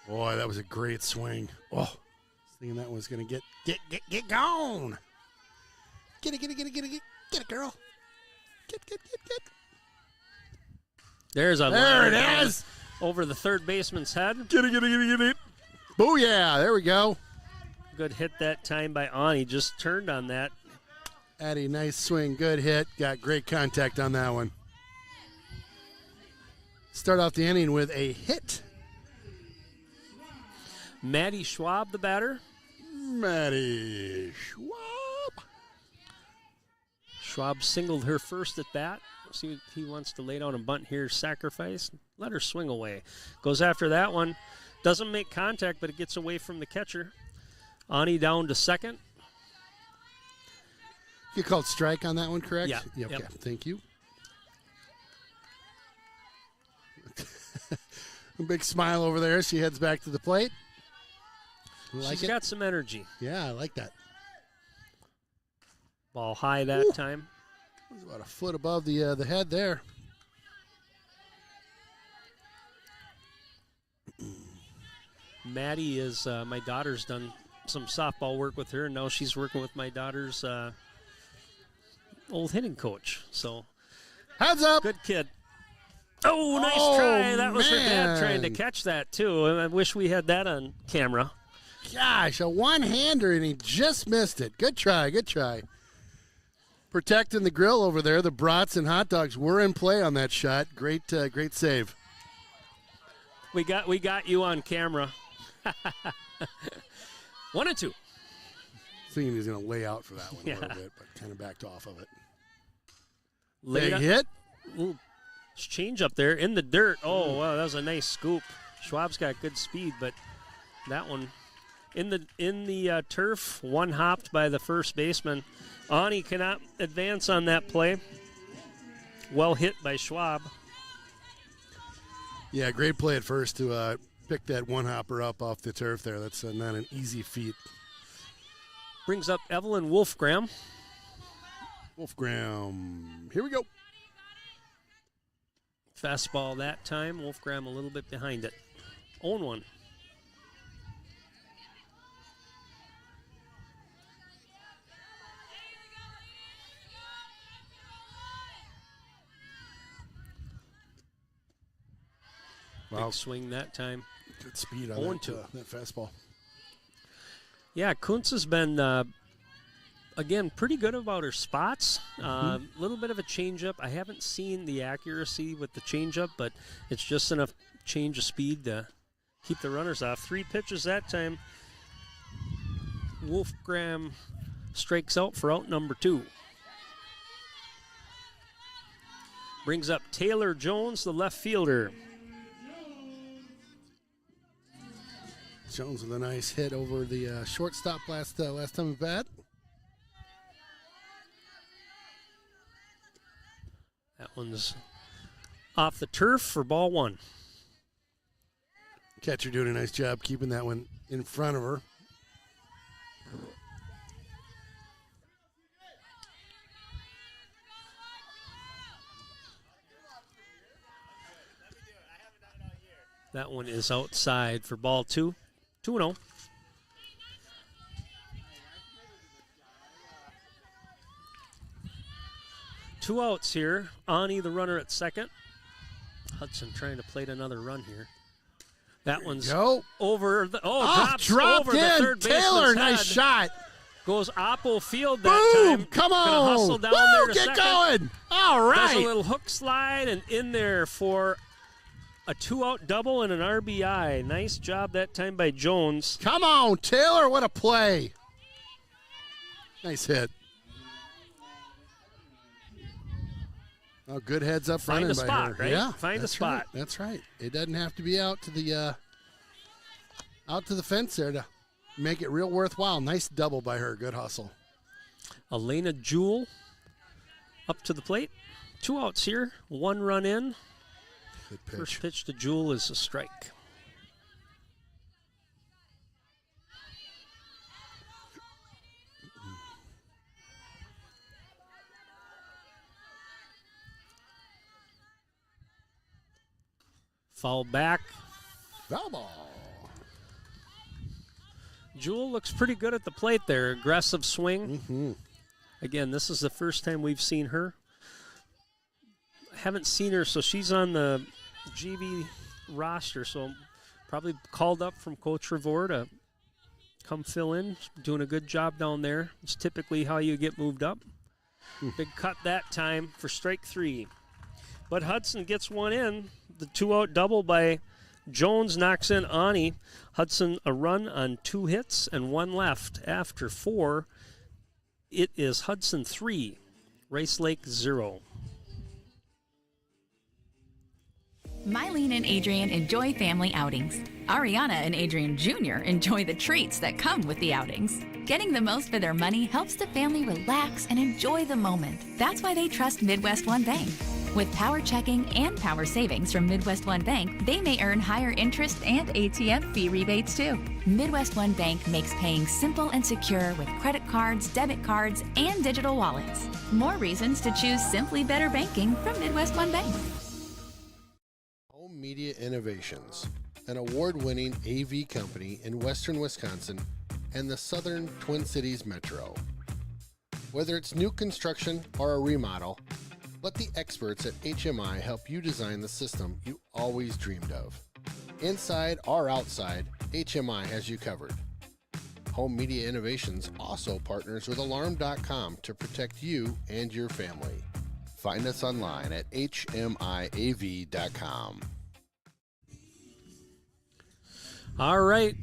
Boy, that was a great swing. Oh, I was thinking that was going to get gone. Get it, girl. Get. There's a there line it is. Over the third baseman's head. Get it. Booyah, there we go. Good hit that time by Ani. Just turned on that. Addie, nice swing, good hit. Got great contact on that one. Start off the inning with a hit. Maddie Schwab, the batter. Maddie Schwab. Schwab singled her first at bat. See if he wants to lay down a bunt here, sacrifice. Let her swing away. Goes after that one. Doesn't make contact, but it gets away from the catcher. Ani down to second. You called strike on that one, correct? Yeah. Okay, Yep. Thank you. A big smile over there. She heads back to the plate. She's got some energy. Yeah, I like that. Ball high that time. It was about a foot above the head there. Maddie is, my daughter's done some softball work with her, and now she's working with my daughter's old hitting coach. So, heads up. Good kid. Oh, nice Oh, try. That was her dad man. trying to catch that, too. And I wish we had that on camera. Gosh, a one-hander, and he just missed it. Good try, good try. Protecting the grill over there. The brats and hot dogs were in play on that shot. Great save. We got you on camera. 1-2. Thinking he's going to lay out for that one Yeah. a little bit, but kind of backed off of it. Late Big hit. Ooh, change up there in the dirt. Oh, wow, that was a nice scoop. Schwab's got good speed, but that one in the turf, one hopped by the first baseman. Ani cannot advance on that play. Well hit by Schwab. Yeah, great play at first to pick that one hopper up off the turf there. That's not an easy feat. Brings up Evelyn Wolfgram. Wolfgram, here we go. Fastball that time. Wolfgram a little bit behind it. 0-1. Wow. Big swing that time. Good speed on 0-2. that fastball. Yeah, Kuntz has been, again, pretty good about her spots. A little bit of a changeup. I haven't seen the accuracy with the changeup, but it's just enough change of speed to keep the runners off. 3 pitches that time. Wolfgram strikes out for out number 2. Brings up Taylor Jones, the left fielder. Jones with a nice hit over the shortstop last time at bat. That one's off the turf for ball 1. Catcher doing a nice job keeping that one in front of her. That one is outside for ball 2. 2-0. Two outs here. Ani, the runner at second. Hudson trying to plate another run here. That one's over. Dropped over in. the third Taylor, baseman's nice head. shot. Goes Oppo field that Boom! time. Come Gonna on. hustle down Woo! there to Get second. going. All Does right. a little hook slide and in there for a 2-out double and an RBI. Nice job that time by Jones. Come on, Taylor. What a play. Nice hit. Oh, good heads up front Find a by spot, her. right? Yeah, Find a that's spot. Right. That's right. It doesn't have to be out to the fence there to make it real worthwhile. Nice double by her. Good hustle. Elena Jewell up to the plate. 2 outs here. 1 run in. Good pitch. First pitch to Jewell is a strike. Foul back. Foul ball. Jewell looks pretty good at the plate there. Aggressive swing. Mm-hmm. Again, this is the first time we've seen her. Haven't seen her, so she's on the GB roster, so probably called up from Coach Revore to come fill in. Doing a good job down there. It's typically how you get moved up. Big cut that time for strike 3. But Hudson gets one in. The 2-out double by Jones knocks in Ani. Hudson a run on 2 hits and 1 left. After 4, it is Hudson 3, Rice Lake 0. Mylene and Adrian enjoy family outings. Ariana and Adrian Jr. enjoy the treats that come with the outings. Getting the most for their money helps the family relax and enjoy the moment. That's why they trust Midwest One Bank. With power checking and power savings from Midwest One Bank, they may earn higher interest and ATM fee rebates too. Midwest One Bank makes paying simple and secure with credit cards, debit cards, and digital wallets. More reasons to choose simply better banking from Midwest One Bank. Home Media Innovations, an award-winning AV company in western Wisconsin and the southern Twin Cities metro. Whether it's new construction or a remodel, Let the experts at HMI help you design the system you always dreamed of. Inside or outside, HMI has you covered. Home Media Innovations also partners with Alarm.com to protect you and your family. Find us online at hmiav.com. All right,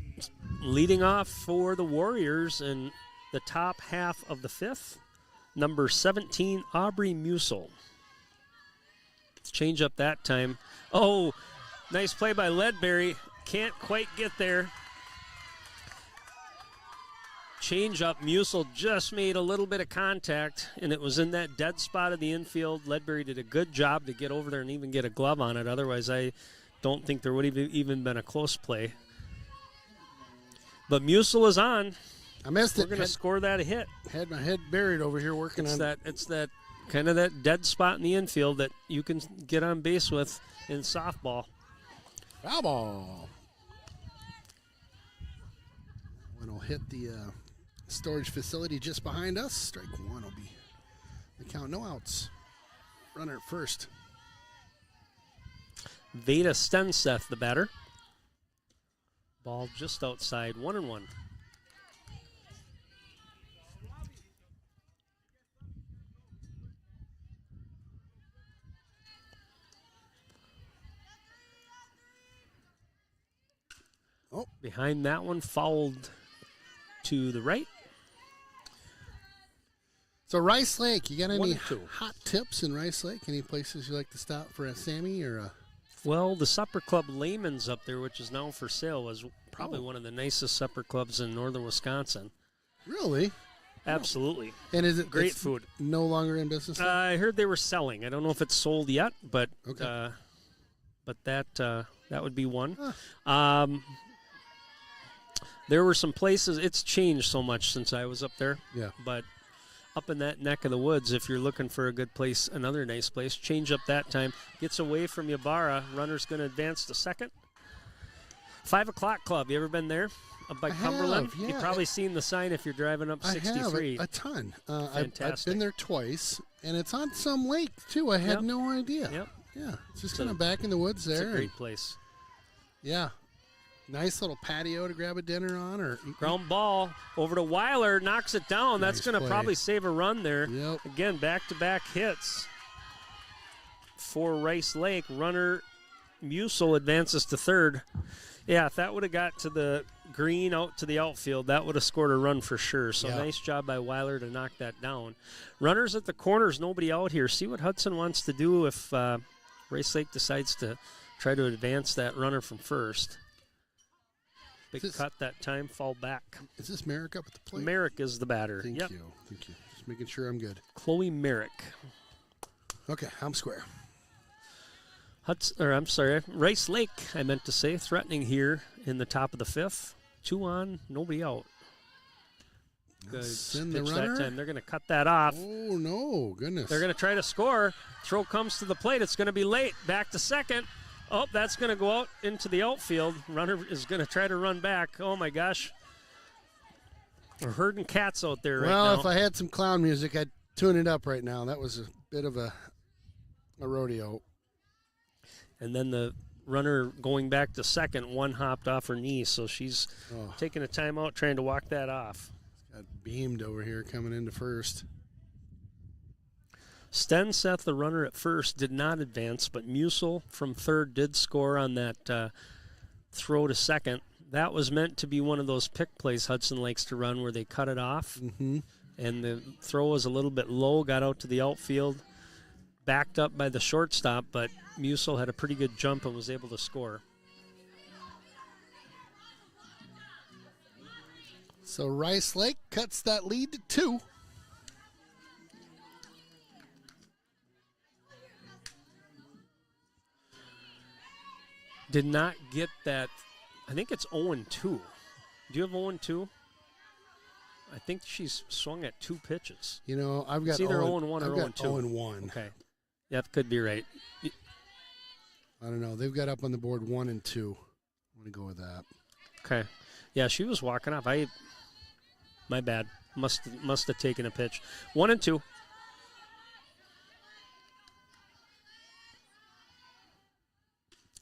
leading off for the Warriors in the top half of the fifth, number 17, Aubrey Musel. Change up that time. Oh, nice play by Ledbury. Can't quite get there. Change up. Musel just made a little bit of contact, and it was in that dead spot of the infield. Ledbury did a good job to get over there and even get a glove on it. Otherwise, I don't think there would have even been a close play. But Musel is on. I missed it. We're going to score that a hit. Had my head buried over here working on that. It's that kind of that dead spot in the infield that you can get on base with in softball. Foul ball. When it'll hit the storage facility just behind us, strike one will be the count. No outs. Runner at first. Veda Stenseth, the batter. Ball just outside, 1-1. Oh, behind that one, fouled to the right. So Rice Lake, you got any hot tips in Rice Lake? Any places you like to stop for a Sammy or a? Well, the supper club Lehman's up there, which is now for sale, was probably one of the nicest supper clubs in northern Wisconsin. Really? Absolutely. And is it great food? No longer in business? I heard they were selling. I don't know if it's sold yet, but okay. But that would be one. There were some places. It's changed so much since I was up there. Yeah. But up in that neck of the woods, if you're looking for a good place, another nice place, change up that time. Gets away from Ybarra. Runner's going to advance to second. 5 o'clock club. You ever been there? Up by Cumberland? Yeah. You've probably seen the sign if you're driving up 63. I have a ton. Fantastic. I've been there twice, and it's on some lake, too. I had no idea. Yep. Yeah. It's just kind of back in the woods there. It's a great place. Yeah. Nice little patio to grab a dinner on. Or ground ball over to Weiler, knocks it down. Nice That's going to play. probably save a run there. Yep. Again, back-to-back hits for Rice Lake. Runner Musel advances to third. Yeah, if that would have got to the green out to the outfield, that would have scored a run for sure. So nice job by Weiler to knock that down. Runners at the corners, nobody out here. See what Hudson wants to do if Rice Lake decides to try to advance that runner from first. Big cut that time, fall back. Is this Merrick up at the plate? Merrick is the batter. Thank you. Just making sure I'm good. Chloe Merrick. Okay, I'm square. Rice Lake, I meant to say, threatening here in the top of the fifth. 2 on, nobody out. Good Send the pitch runner. that time. They're going to cut that off. Oh, no. Goodness. They're going to try to score. Throw comes to the plate. It's going to be late. Back to second. Oh, that's going to go out into the outfield. Runner is going to try to run back. Oh, my gosh. We're herding cats out there right now. Well, if I had some clown music, I'd tune it up right now. That was a bit of a rodeo. And then the runner going back to second, one hopped off her knee, so she's taking a timeout trying to walk that off. Got beamed over here coming into first. Stenseth, the runner at first, did not advance, but Musel from third did score on that throw to second. That was meant to be one of those pick plays Hudson likes to run where they cut it off. Mm-hmm. And the throw was a little bit low, got out to the outfield, backed up by the shortstop, but Musel had a pretty good jump and was able to score. So Rice Lake cuts that lead to 2. Did not get that. I think it's 0-2. Do you have 0-2? I think she's swung at 2 pitches. You know, I've got it's either 0-1 or I've got 0-2. 0-1. Okay. Yeah, that could be right. I don't know. They've got up on the board 1 and 2. I'm going to go with that. Okay. Yeah, she was walking off. My bad. Must have taken a pitch. 1 and 2.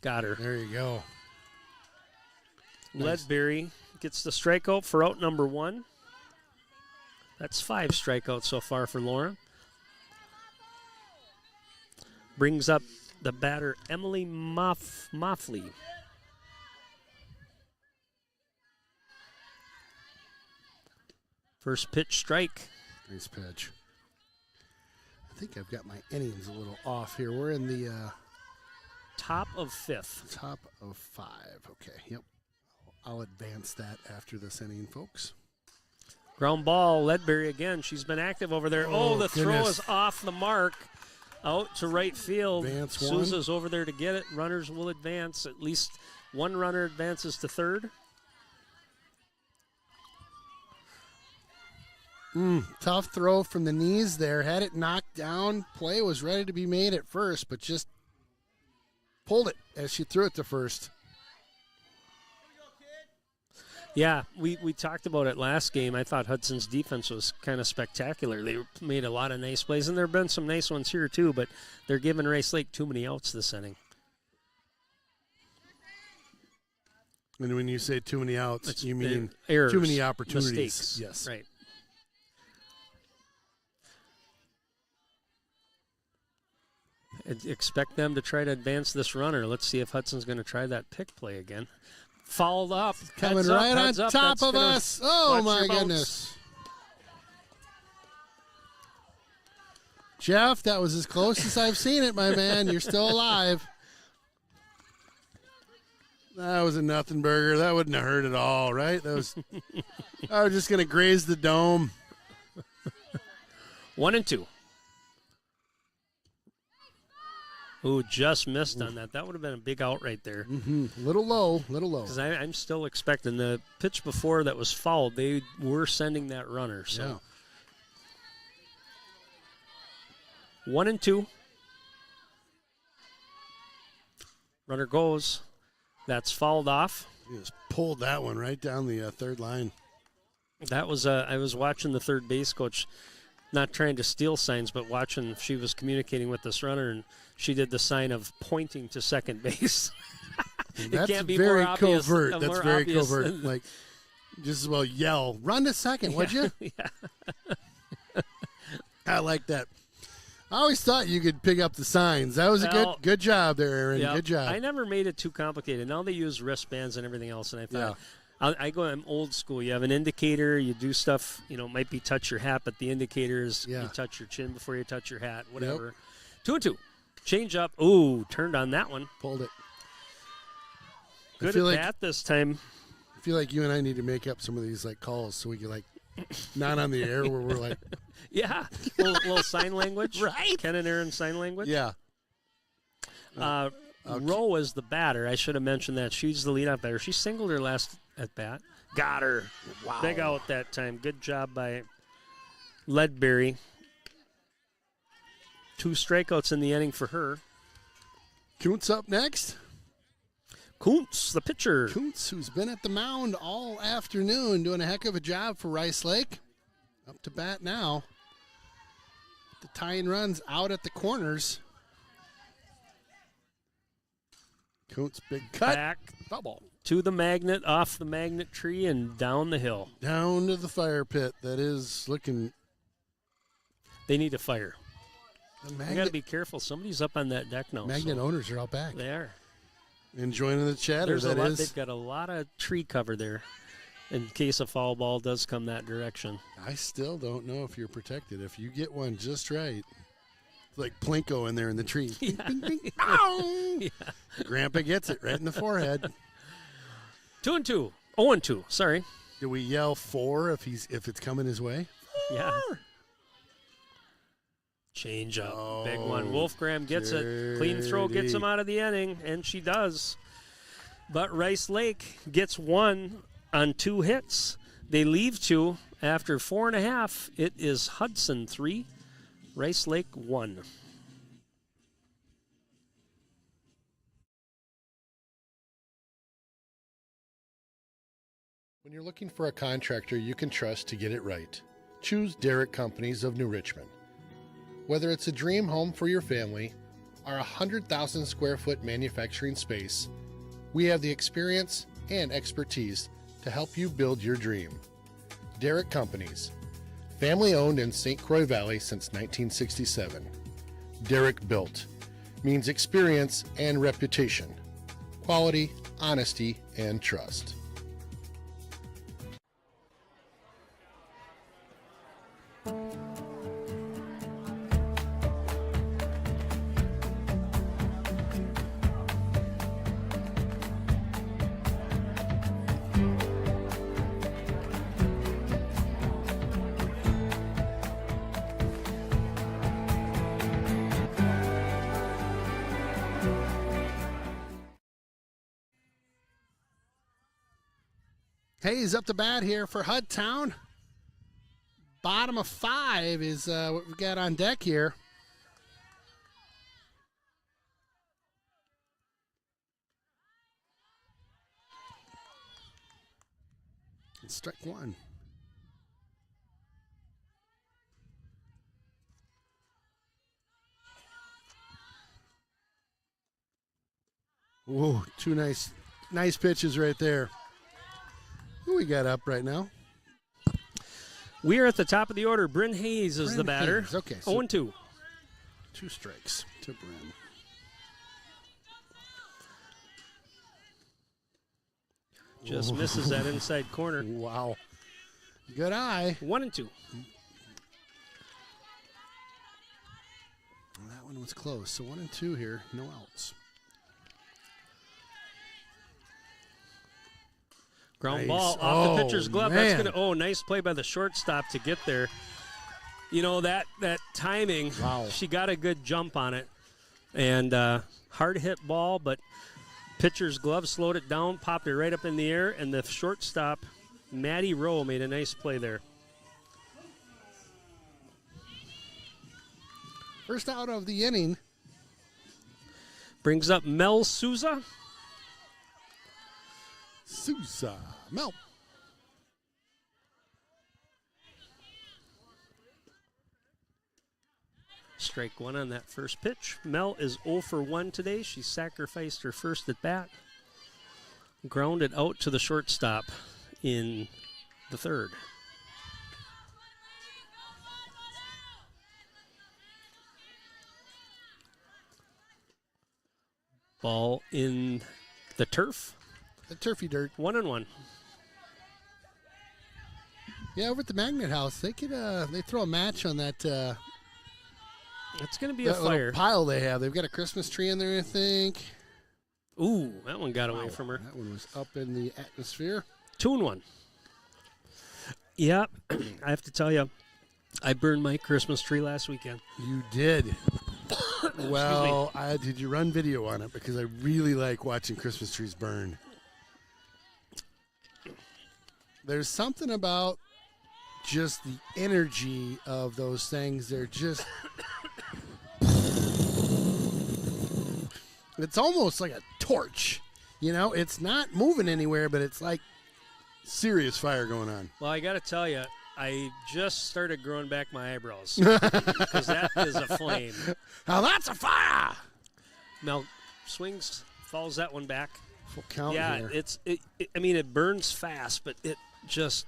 Got her. There you go. Ledbury gets the strikeout for out number 1. That's 5 strikeouts so far for Laura. Brings up the batter, Emily Moffley. First pitch strike. Nice pitch. I think I've got my innings a little off here. We're in the top of 5th. Top of 5. Okay, yep. I'll advance that after this inning, folks. Ground ball, Ledbury again. She's been active over there. Oh, the throw goodness. is off the mark. Out to right field. Advance one. Souza's over there to get it. Runners will advance. At least one runner advances to third. Tough throw from the knees there. Had it knocked down. Play was ready to be made at first, but just pulled it as she threw it to first. Yeah, we talked about it last game. I thought Hudson's defense was kind of spectacular. They made a lot of nice plays, and there have been some nice ones here too, but they're giving Rice Lake too many outs this inning. And when you say too many outs, you mean errors, too many opportunities. mistakes. Yes. Right. Expect them to try to advance this runner. Let's see if Hudson's going to try that pick play again. Fouled up. Coming right on top of us. Oh, my goodness. Jeff, that was as close as I've seen it, my man. You're still alive. That was a nothing burger. That wouldn't have hurt at all, right? That was. I was just going to graze the dome. 1-2. Ooh, just missed on that. That would have been a big out right there. Little low. Because I'm still expecting the pitch before that was fouled. They were sending that runner. So 1-2. Runner goes. That's fouled off. He just pulled that one right down the third line. That was I was watching the third base coach, not trying to steal signs, but watching if she was communicating with this runner, and she did the sign of pointing to second base. That's can't be very more obvious, covert. That's more very obvious covert. than- Like, just as well yell, run to second, would you? Yeah. I like that. I always thought you could pick up the signs. That was a good job there, Aaron. Yeah, Good job. I never made it too complicated. Now they use wristbands and everything else, and I thought I'm old school. You have an indicator. You do stuff. Might be touch your hat, but the indicator is you touch your chin before you touch your hat. Whatever. 2-2. Change up. Ooh, turned on that one. Pulled it. Good at bat this time. I feel like you and I need to make up some of these calls so we can not on the air where we're yeah, little sign language, right? Ken and Aaron sign language. Yeah. Rowe is the batter. I should have mentioned that. She's the leadoff batter. She singled her last at bat. Got her. Wow. Big out that time. Good job by Ledbury. 2 strikeouts in the inning for her. Kuntz up next. Kuntz, the pitcher. Kuntz, who's been at the mound all afternoon, doing a heck of a job for Rice Lake. Up to bat now. The tying runs out at the corners. Kuntz, big cut. Back Double. to the magnet, off the magnet tree, and down the hill. Down to the fire pit. That is looking. They need a fire. The You got to magnet, be careful. Somebody's up on that deck now. magnet owners are out back. They are. Enjoying the chatter. There's a That lot. is. They've got a lot of tree cover there, in case a foul ball does come that direction. I still don't know if you're protected. If you get one just right, it's like Plinko in there in the tree. Bing, bing, bing, bow! Grandpa gets it right in the forehead. 2-2. 0-2. Sorry. Do we yell 4 if it's coming his way? Yeah. Change up. Oh, Big one. Wolfgram gets it. Clean throw gets him out of the inning, and she does. But Rice Lake gets 1 on 2 hits. They leave 2 after 4.5. It is Hudson 3, Rice Lake 1. When you're looking for a contractor you can trust to get it right, choose Derrick Companies of New Richmond. Whether it's a dream home for your family our 100,000 square foot manufacturing space, we have the experience and expertise to help you build your dream. Derrick Companies, family owned in St. Croix Valley since 1967. Derrick Built means experience and reputation, quality, honesty, and trust. Hayes up to bat here for Hudtown. Bottom of 5 is what we've got on deck here. And strike 1. Whoa, 2 nice pitches right there. Who we got up right now? We are at the top of the order. Bryn Hayes is the batter. Hayes. Okay. So 0-2. 2 strikes to Bryn. Just misses that inside corner. Wow. Good eye. 1-2. That one was close. So 1-2 here. No outs. Ground Nice. ball off the pitcher's glove. Man. That's gonna. Nice play by the shortstop to get there. You know that timing. Wow. She got a good jump on it, and hard hit ball, but pitcher's glove slowed it down, popped it right up in the air, and the shortstop, Maddie Rowe, made a nice play there. First out of the inning. Brings up Mel Souza. Sousa. Mel. Strike 1 on that first pitch. Mel is 0 for 1 today. She sacrificed her first at bat. Grounded out to the shortstop in the third. Ball in the turf. The turfy dirt. 1-1. Yeah, over at the Magnet House, they could they throw a match on that. It's going to be a little fire. pile they have. They've got a Christmas tree in there, I think. Ooh, that one got away from her. That one was up in the atmosphere. 2-1. Yeah, I have to tell you, I burned my Christmas tree last weekend. You did. Well, did you run video on it? Because I really like watching Christmas trees burn. There's something about just the energy of those things. They're just... It's almost like a torch. You know, it's not moving anywhere, but it's like serious fire going on. Well, I got to tell you, I just started growing back my eyebrows because that is a flame. Now that's a fire. Now, swings, falls that one back. Full count Yeah, here. I mean, it burns fast, but it just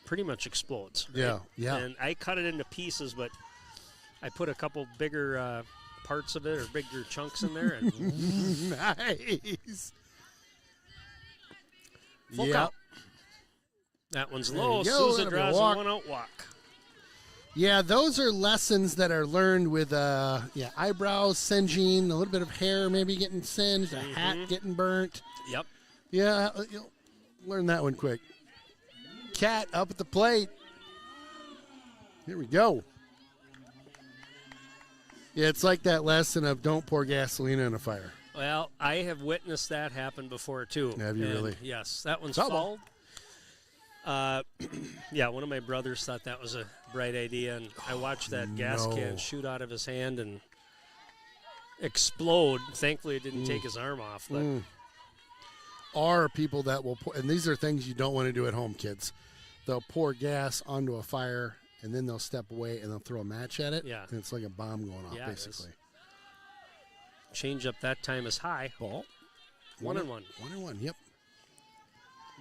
pretty much explodes. Right? Yeah, yeah. And I cut it into pieces, but I put a couple bigger parts of it or bigger chunks in there. And Nice. full Yep. count. That one's There low. you go. Sousa That'll be a draws a walk. 1-out walk. Yeah, those are lessons that are learned with eyebrows singeing, a little bit of hair maybe getting singed, a hat getting burnt. Yep. Yeah, you'll learn that one quick. Cat up at the plate. Here we go. Yeah, it's like that lesson of don't pour gasoline on a fire. Well, I have witnessed that happen before, too. Have you And really? Yes. That one's Double. fouled. Yeah, one of my brothers thought that was a bright idea, and I watched that gas can shoot out of his hand and explode. Thankfully, it didn't take his arm off. But Are people that will pour, and these are things you don't want to do at home, kids. They'll pour gas onto a fire, and then they'll step away and they'll throw a match at it. Yeah. And it's like a bomb going off, Yeah, it is. basically. Change up that time is high. Ball. 1-1. 1-1, yep.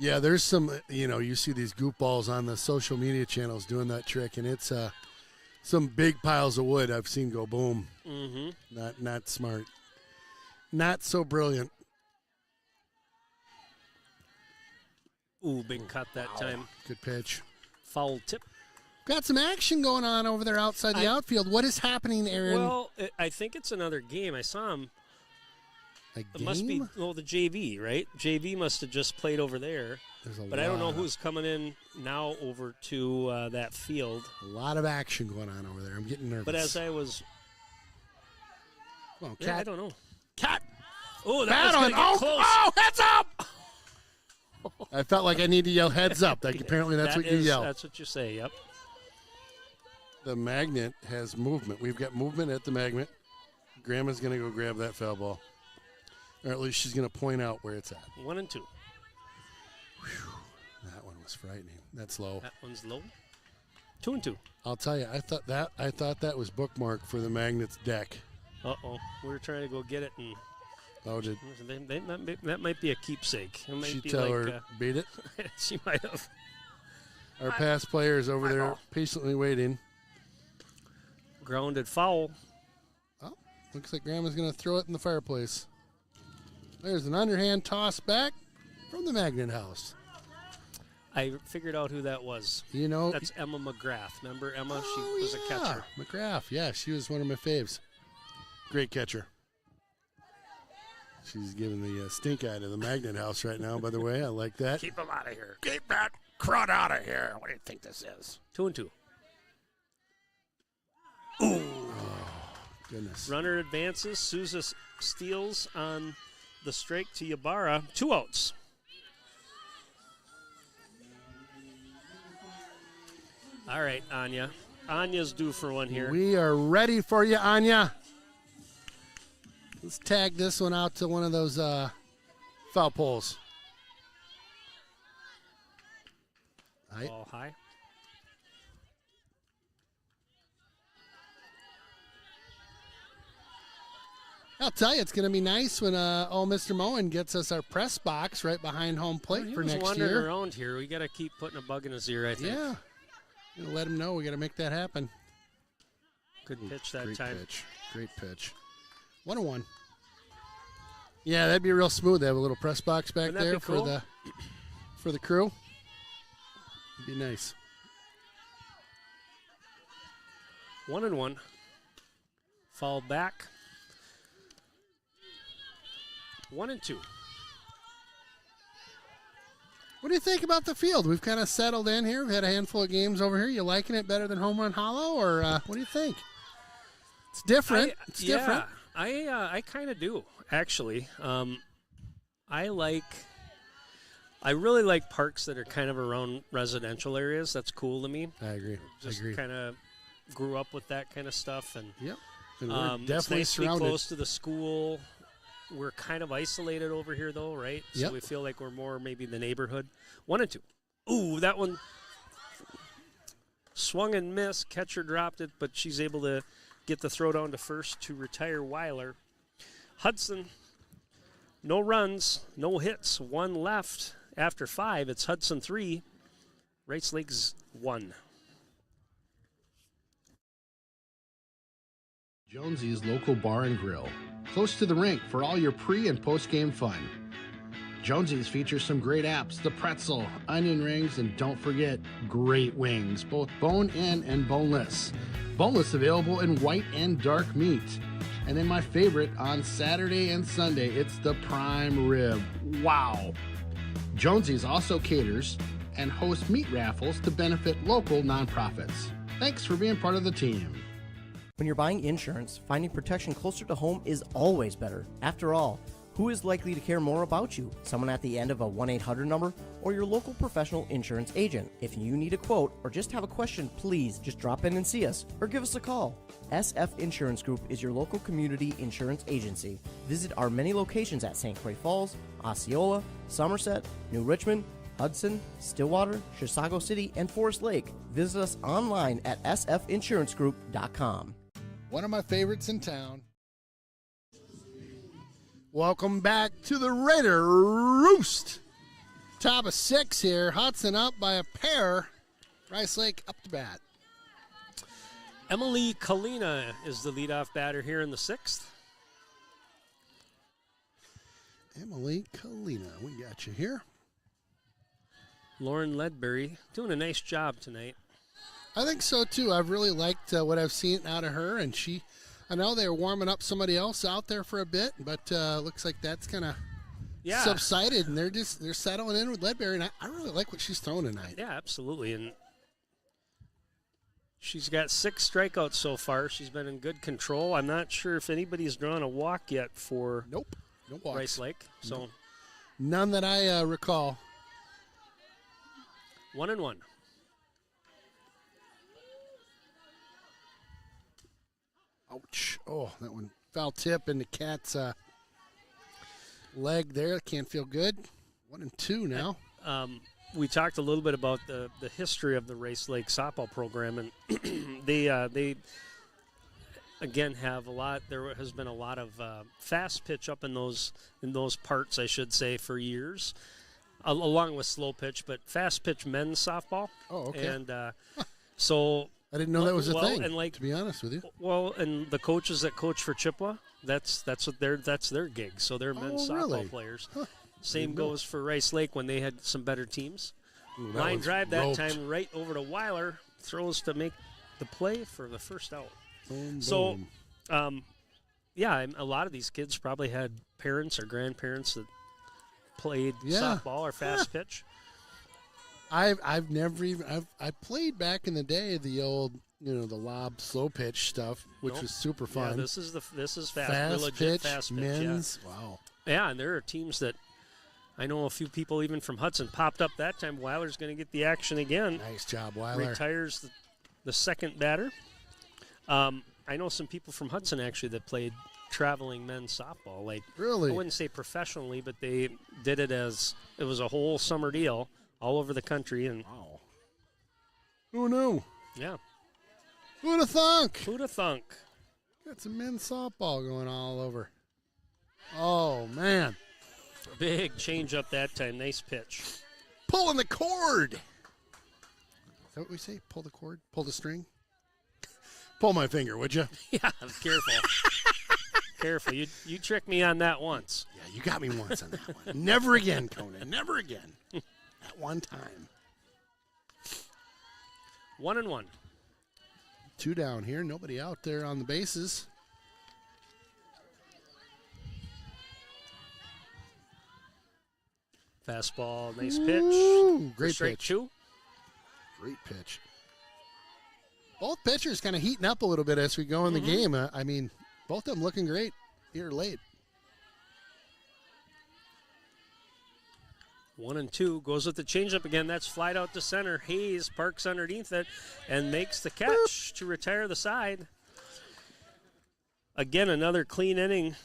Yeah, there's some, you see these goofballs on the social media channels doing that trick, and it's some big piles of wood I've seen go boom. Mm-hmm. Not smart. Not so brilliant. Ooh, big cut that time. Good pitch. Foul tip. Got some action going on over there outside the outfield. What is happening, Aaron? Well, I think it's another game. I saw him. A It game? must be, the JV, right? JV must have just played over there. But I don't know who's coming in now over to that field. A lot of action going on over there. I'm getting nervous. But as I was... Come on, Yeah, Cat. I don't know. Cat! Oh, that was going to get close. Oh, heads up! I felt like I need to yell heads up. Apparently that's what you yell. That's what you say, yep. The magnet has movement. We've got movement at the magnet. Grandma's going to go grab that foul ball. Or at least she's going to point out where it's at. 1-2. Whew. That one was frightening. That's low. That one's low. 2-2. I'll tell you, I thought that was bookmark for the magnet's deck. Uh-oh. We were trying to go get it, and that might be a keepsake. It might she be tell like, her beat it? She might have. Our past player is over there patiently waiting. Grounded foul. Oh, looks like Grandma's going to throw it in the fireplace. There's an underhand toss back from the Magnet House. I figured out who that was. That's Emma McGrath. Remember Emma? She was a catcher. McGrath, yeah, she was one of my faves. Great catcher. She's giving the stink eye to the Magnet House right now, by the way. I like that. Keep him out of here. Keep that crud out of here. What do you think this is? 2-2. Ooh. Oh, goodness. Runner advances. Souza steals on the strike to Ybarra. 2 outs. All right, Anya. Anya's due for one here. We are ready for you, Anya. Let's tag this one out to one of those foul poles. Ball high. I'll tell you, it's going to be nice when Mr. Moen gets us our press box right behind home plate for next year. He was wandering around here. We got to keep putting a bug in his ear, I think. Yeah. Let him know we got to make that happen. Good pitch that Great time. Pitch. Great pitch. 1-1. Yeah, that'd be real smooth. They have a little press box back Wouldn't that there be cool? for the crew. It'd be nice. 1-1. Fall back. 1-2. What do you think about the field? We've kind of settled in here. We've had a handful of games over here. You liking it better than Home Run Hollow, or what do you think? It's different. It's different. I kind of do, actually. I really like parks that are kind of around residential areas. That's cool to me. I agree. Just kind of grew up with that kind of stuff, and yep. And we're it's definitely nice to be surrounded. close to the school. We're kind of isolated over here, though, right? So Yep. we feel like we're more maybe the neighborhood. 1-2. Ooh, that one swung and missed. Catcher dropped it, but she's able to get the throw down to first to retire Weiler. Hudson, no runs, no hits, 1 left after 5. It's Hudson 3, Rice Lakes 1. Jonesy's Local Bar and Grill, close to the rink for all your pre- and post-game fun. Jonesy's features some great apps, the pretzel, onion rings, and don't forget, great wings, both bone-in and boneless. Boneless available in white and dark meat. And then my favorite, on Saturday and Sunday, it's the prime rib. Wow! Jonesy's also caters and hosts meat raffles to benefit local nonprofits. Thanks for being part of the team. When you're buying insurance, finding protection closer to home is always better. After all, who is likely to care more about you? Someone at the end of a 1-800 number or your local professional insurance agent? If you need a quote or just have a question, please just drop in and see us or give us a call. SF Insurance Group is your local community insurance agency. Visit our many locations at St. Croix Falls, Osceola, Somerset, New Richmond, Hudson, Stillwater, Chisago City, and Forest Lake. Visit us online at sfinsurancegroup.com. One of my favorites in town. Welcome back to the Raider Roost. Top of 6 here. Hudson up by a pair. Rice Lake up to bat. Emily Kalina is the leadoff batter here in the 6th. Emily Kalina, we got you here. Lauren Ledbury doing a nice job tonight. I think so, too. I've really liked what I've seen out of her, and I know they were warming up somebody else out there for a bit, but looks like that's kind of subsided, and they're settling in with Ledbury, and I really like what she's throwing tonight. Yeah, absolutely, and she's got 6 strikeouts so far. She's been in good control. I'm not sure if anybody's drawn a walk yet for no walks. Rice Lake. So none that I recall. 1-1. Ouch. Oh, that one foul tip in the Cat's leg there. Can't feel good. 1-2 now. We talked a little bit about the history of the Rice Lake softball program, and they again have a lot. There has been a lot of fast pitch up in those parts, I should say, for years, along with slow pitch, but fast pitch men's softball. Oh, okay. And so I didn't know that was a thing. And to be honest with you, well, and the coaches that coach for Chippewa, that's their gig. So they're men's softball players. Huh. Same goes for Rice Lake when they had some better teams. Line drive that time right over to Weiler, throws to make the play for the first out. Boom, so, boom. A lot of these kids probably had parents or grandparents that played softball or fast pitch. I've never even I played back in the day the old the lob slow pitch stuff, which was super fun. Yeah, this is fast, fast legit pitch, fast pitch. men's. Yeah. Wow. Yeah, and there are teams that I know a few people even from Hudson popped up that time. Weiler's going to get the action again. Nice job, Weiler. Retires the second batter. I know some people from Hudson actually that played traveling men's softball. Like, really? I wouldn't say professionally, but they did it as it was a whole summer deal all over the country. And wow. Who knew? Yeah. Who'd have thunk? Who'd have thunk? Got some men's softball going all over. Oh, man. Big change up that time. Nice pitch. Pulling the cord. Is that what we say? Pull the cord? Pull the string? Pull my finger, would you? Yeah, careful. Careful. You tricked me on that once. Yeah, you got me once on that one. Never again, Conan. Never again. At one time. 1-1. 2 down here. Nobody out there on the bases. Fastball, nice pitch. Ooh, great strike pitch. 2. Great pitch. Both pitchers kind of heating up a little bit as we go in the game. I mean, both of them looking great here late. 1-2 goes with the changeup again. That's flied out to center. Hayes parks underneath it and makes the catch to retire the side. Again, another clean inning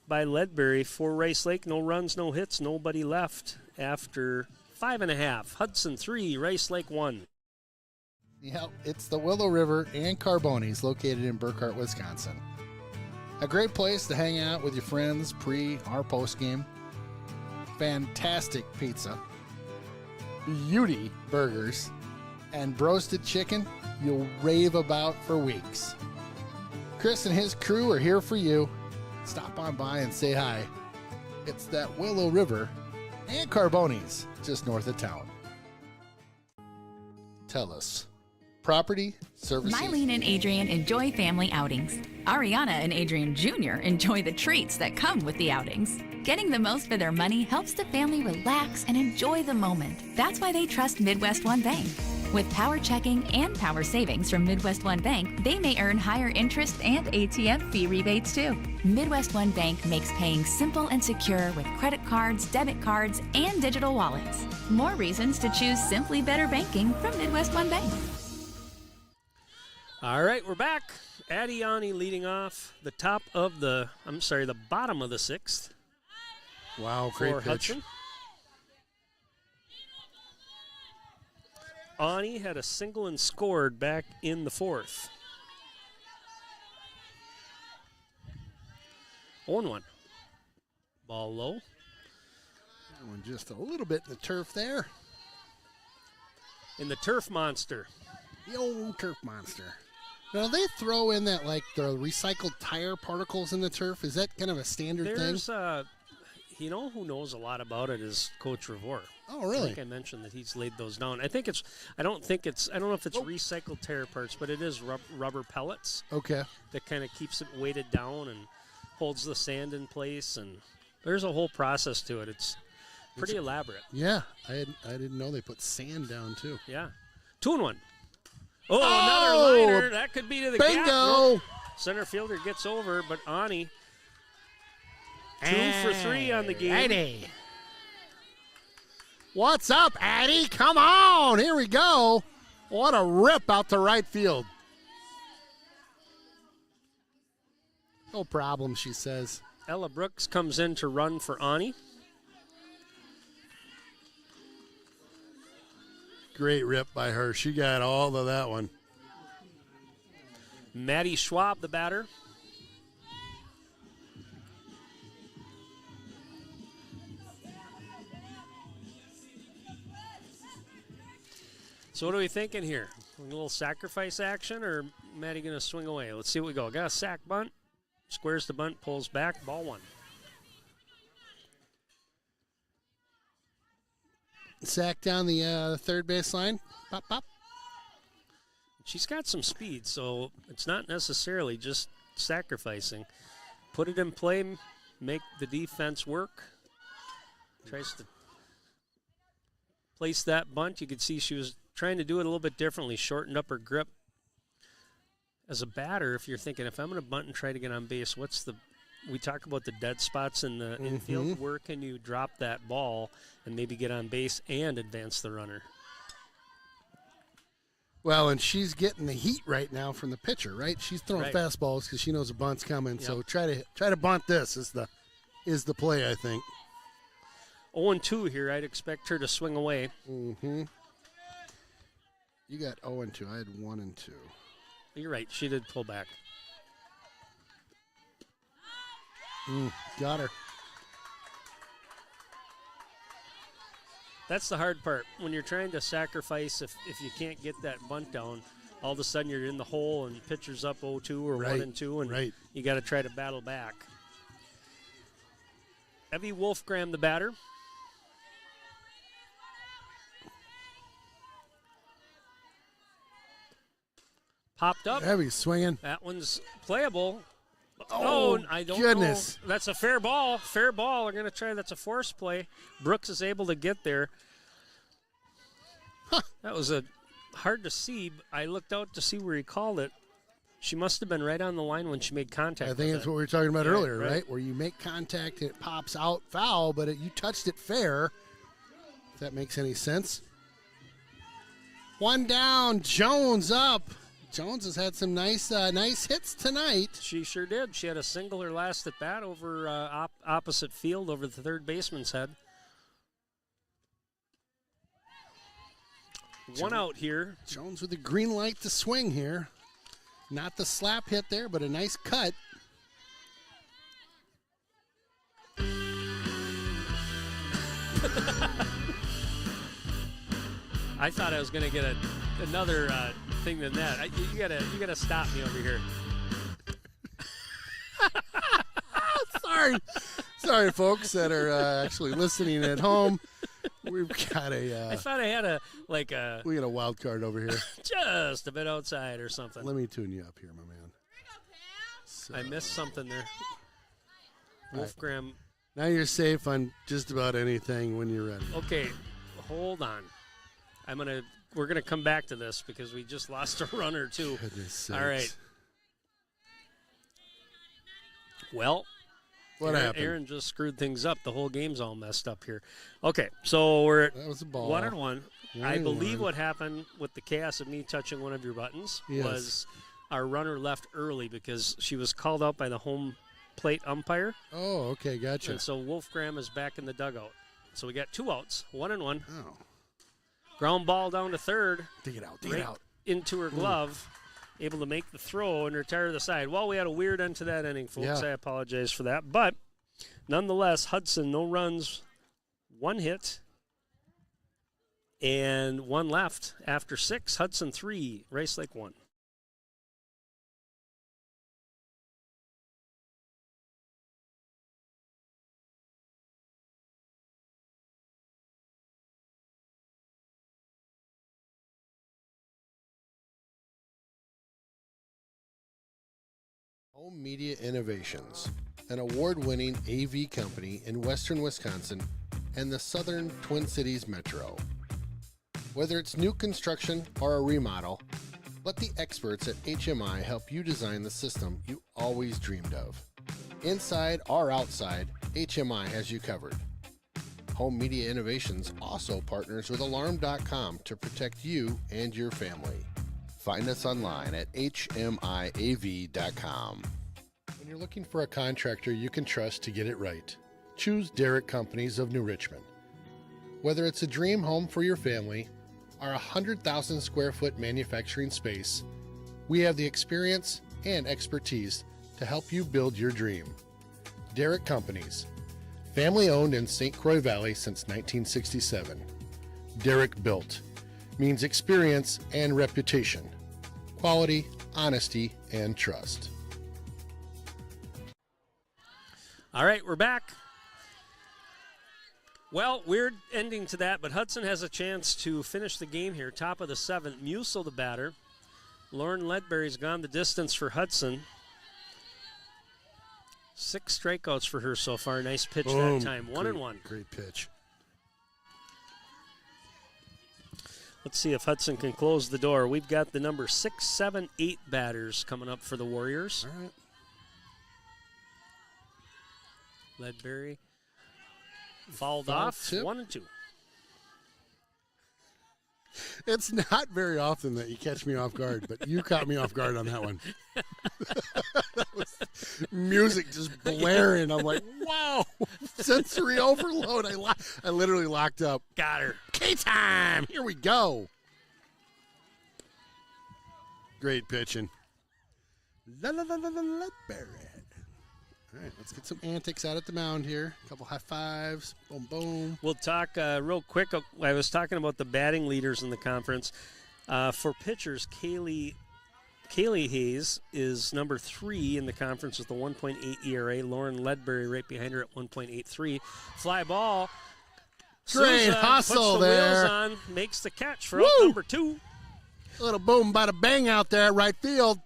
by Ledbury for Rice Lake. No runs, no hits, nobody left after 5.5. Hudson 3, Rice Lake 1. Yeah, it's the Willow River and Carbonis located in Burkhart, Wisconsin. A great place to hang out with your friends pre or post game. Fantastic pizza, beauty burgers, and roasted chicken you'll rave about for weeks. Chris and his crew are here for you. Stop on by and say hi. It's that Willow River and Carbonis just north of town. Tell us. Property, services. Mylene and Adrian enjoy family outings. Ariana and Adrian Jr. enjoy the treats that come with the outings. Getting the most for their money helps the family relax and enjoy the moment. That's why they trust Midwest One Bank. With power checking and power savings from Midwest One Bank, they may earn higher interest and ATM fee rebates too. Midwest One Bank makes paying simple and secure with credit cards, debit cards, and digital wallets. More reasons to choose simply better banking from Midwest One Bank. All right, we're back. Adiani leading off the bottom of the 6th. Wow, great for pitch. Hudson. Ani had a single and scored back in the 4th. 0-1. Ball low. That one just a little bit in the turf there. In the turf monster. The old turf monster. Now, they throw in that, like, the recycled tire particles in the turf. Is that kind of a standard thing? There's, you know who knows a lot about it is Coach Revore. Oh, really? I think I mentioned that he's laid those down. I don't know if it's recycled tire parts, but it is rubber pellets. Okay. That kind of keeps it weighted down and holds the sand in place. And there's a whole process to it. It's pretty elaborate. Yeah. I didn't know they put sand down, too. Yeah. 2-1. Oh, another liner. That could be to the bingo. gap. Center fielder gets over, but Ani 2 for 3 on the game. Eddie. What's up, Addie? Come on. Here we go. What a rip out to right field. No problem, she says. Ella Brooks comes in to run for Ani. Great rip by her. She got all of that one. Maddie Schwab, the batter. So what are we thinking here? A little sacrifice action, or Maddie going to swing away? Let's see what we go. Got a sack bunt. Squares the bunt, pulls back, ball 1. Sack down the third base line. Pop, pop. She's got some speed, so it's not necessarily just sacrificing. Put it in play, make the defense work. Tries to place that bunt. You could see she was trying to do it a little bit differently, shortened up her grip. As a batter, if you're thinking, if I'm going to bunt and try to get on base, we talk about the dead spots in the infield. Where can you drop that ball and maybe get on base and advance the runner? Well, and she's getting the heat right now from the pitcher, right? She's throwing fastballs because she knows a bunt's coming. Yep. So try to bunt this is the play, I think. 0-2 here. I'd expect her to swing away. Mm-hmm. You got 0-2. I had 1-2. You're right. She did pull back. Got her. That's the hard part. When you're trying to sacrifice, if you can't get that bunt down, all of a sudden you're in the hole and pitcher's up 0-2 or 1-2, and you got to try to battle back. Evie Wolfgram, the batter. Popped up. Heavy swinging. That one's playable. Oh, I don't goodness. know. That's a fair ball. Fair ball. They're going to try. That's a force play. Brooks is able to get there. That was hard to see. I looked out to see where he called it. She must have been right on the line when she made contact. I think that's what we were talking about earlier, right? Where you make contact and it pops out foul, but you touched it fair. If that makes any sense. 1 down. Jones up. Jones has had some nice hits tonight. She sure did. She had a single her last at bat over opposite field over the third baseman's head. One out here. Jones with a green light to swing here. Not the slap hit there, but a nice cut. I thought I was going to get another thing than that. You gotta stop me over here. Sorry, folks that are actually listening at home. We've got I thought I had we got a wild card over here, just a bit outside or something. Let me tune you up here, my man. So, I missed something there. Wolfgram. Right. Now you're safe on just about anything when you're ready. Okay, hold on. We're gonna come back to this because we just lost a runner too. Goodness sakes. All right. Well, what happened? Aaron just screwed things up. The whole game's all messed up here. Okay, so we're at that was a ball. 1-1. I believe what happened with the chaos of me touching one of your buttons was our runner left early because she was called out by the home plate umpire. Oh, okay, gotcha. And so Wolfgram is back in the dugout. So we got 2 outs, 1-1. Oh. Ground ball down to third. Dig it out. Into her glove. Able to make the throw and retire to the side. Well, we had a weird end to that inning, folks. Yeah. I apologize for that. But Nonetheless, Hudson, no runs, 1 hit, and 1 left after 6. Hudson 3, Rice Lake 1. Home Media Innovations, an award-winning AV company in western Wisconsin and the southern Twin Cities metro. Whether it's new construction or a remodel, let the experts at HMI help you design the system you always dreamed of. Inside or outside, HMI has you covered. Home Media Innovations also partners with Alarm.com to protect you and your family. Find us online at hmiav.com. When you're looking for a contractor you can trust to get it right, choose Derrick Companies of New Richmond. Whether it's a dream home for your family or a 100,000 square foot manufacturing space, we have the experience and expertise to help you build your dream. Derrick Companies, family owned in St. Croix Valley since 1967. Derrick Built means experience and reputation, quality, honesty, and trust. All right, we're back. Well, weird ending to that, but Hudson has a chance to finish the game here. Top of the 7th, Musil the batter. Lauren Ledbury's gone the distance for Hudson. 6 strikeouts for her so far. Nice pitch that time. 1-1. Great pitch. Let's see if Hudson can close the door. We've got the number 6, 7, 8 batters coming up for the Warriors. All right. Ledbury fouled off. Tip. 1-2. It's not very often that you catch me off guard, but you caught me off guard on that one. That was music just blaring. I'm like, wow, sensory overload. I literally locked up. Got her. K-time. Here we go. Great pitching. Ledbury. All right, let's get some antics out at the mound here. A couple high fives. Boom, boom. We'll talk real quick. I was talking about the batting leaders in the conference. For pitchers, Kaylee Hayes is number 3 in the conference with a 1.8 ERA. Lauren Ledbury right behind her at 1.83. Fly ball. Great Souza hustle puts the there. wheels on, makes the catch for out number 2. A little boom, bada bang out there at right field.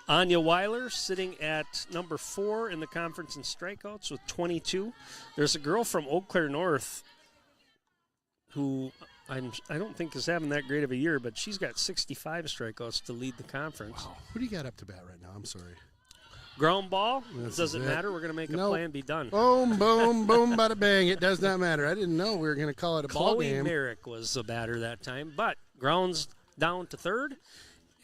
Anya Weiler sitting at number 4 in the conference in strikeouts with 22. There's a girl from Eau Claire North who I don't think is having that great of a year, but she's got 65 strikeouts to lead the conference. Wow. Who do you got up to bat right now? I'm sorry. Ground ball. This Doesn't is it. matter. We're going to make a play and be done. Boom, boom, boom, bada bang. It does not matter. I didn't know we were going to call it a ball Chloe game. Merrick was the batter that time, but grounds down to 3rd.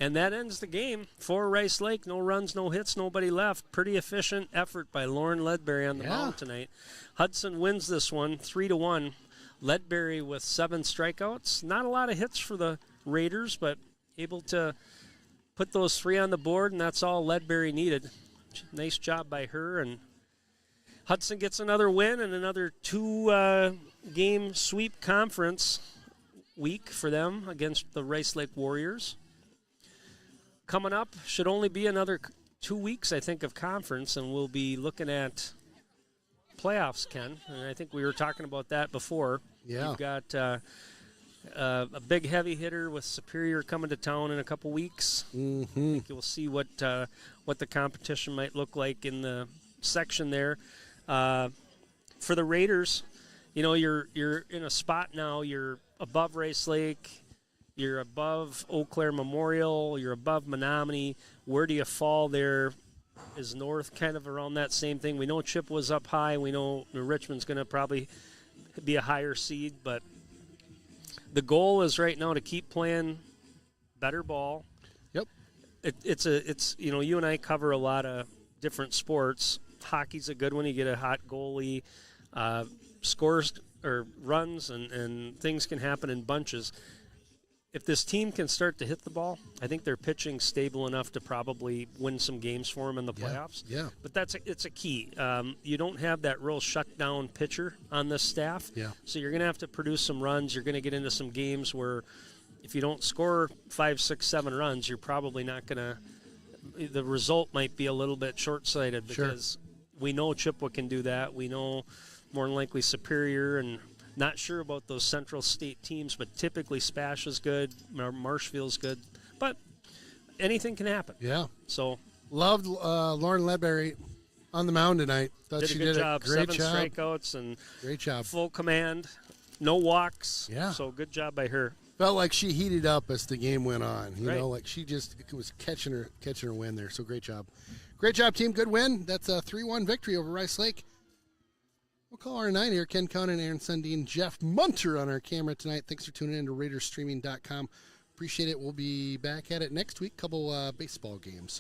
And that ends the game for Rice Lake. No runs, no hits, nobody left. Pretty efficient effort by Lauren Ledbury on the mound tonight. Hudson wins this one 3-1. Ledbury with 7 strikeouts. Not a lot of hits for the Raiders, but able to put those 3 on the board, and that's all Ledbury needed. Nice job by her. And Hudson gets another win and another 2-game sweep conference week for them against the Rice Lake Warriors. Coming up, should only be another 2 weeks, I think, of conference, and we'll be looking at playoffs, Ken. And I think we were talking about that before. Yeah. You've got a big heavy hitter with Superior coming to town in a couple weeks. Mm-hmm. I think you'll see what the competition might look like in the section there. For the Raiders, you know, you're in a spot now. You're above Rice Lake. You're above Eau Claire Memorial. You're above Menominee. Where do you fall there? Is North kind of around that same thing? We know Chip was up high. We know New Richmond's going to probably be a higher seed. But the goal is right now to keep playing better ball. Yep. It's you know, you and I cover a lot of different sports. Hockey's a good one. You get a hot goalie. Scores or runs and things can happen in bunches. if this team can start to hit the ball, I think they're pitching stable enough to probably win some games for them in the playoffs. Yeah. But it's a key. You don't have that real shutdown pitcher on this staff. Yeah. So you're going to have to produce some runs. You're going to get into some games where if you don't score 5, 6, 7 runs, you're probably not going to – the result might be a little bit short-sighted because we know Chippewa can do that. We know more than likely Superior and – not sure about those Central State teams, but typically Spash is good, Marshfield's good. But anything can happen. Yeah. So loved Lauren Ledbury on the mound tonight. Thought did she a good did job. a great 7 job. strikeouts and Great job. full command, no walks. Yeah. So good job by her. Felt like she heated up as the game went on. You Right. know, like she just was catching her win there. So great job. Great job, team. Good win. That's a 3-1 victory over Rice Lake. We'll call our 9 here. Ken Conan, Aaron Sundin, Jeff Munter on our camera tonight. Thanks for tuning in to RaidersStreaming.com. Appreciate it. We'll be back at it next week. Couple baseball games. So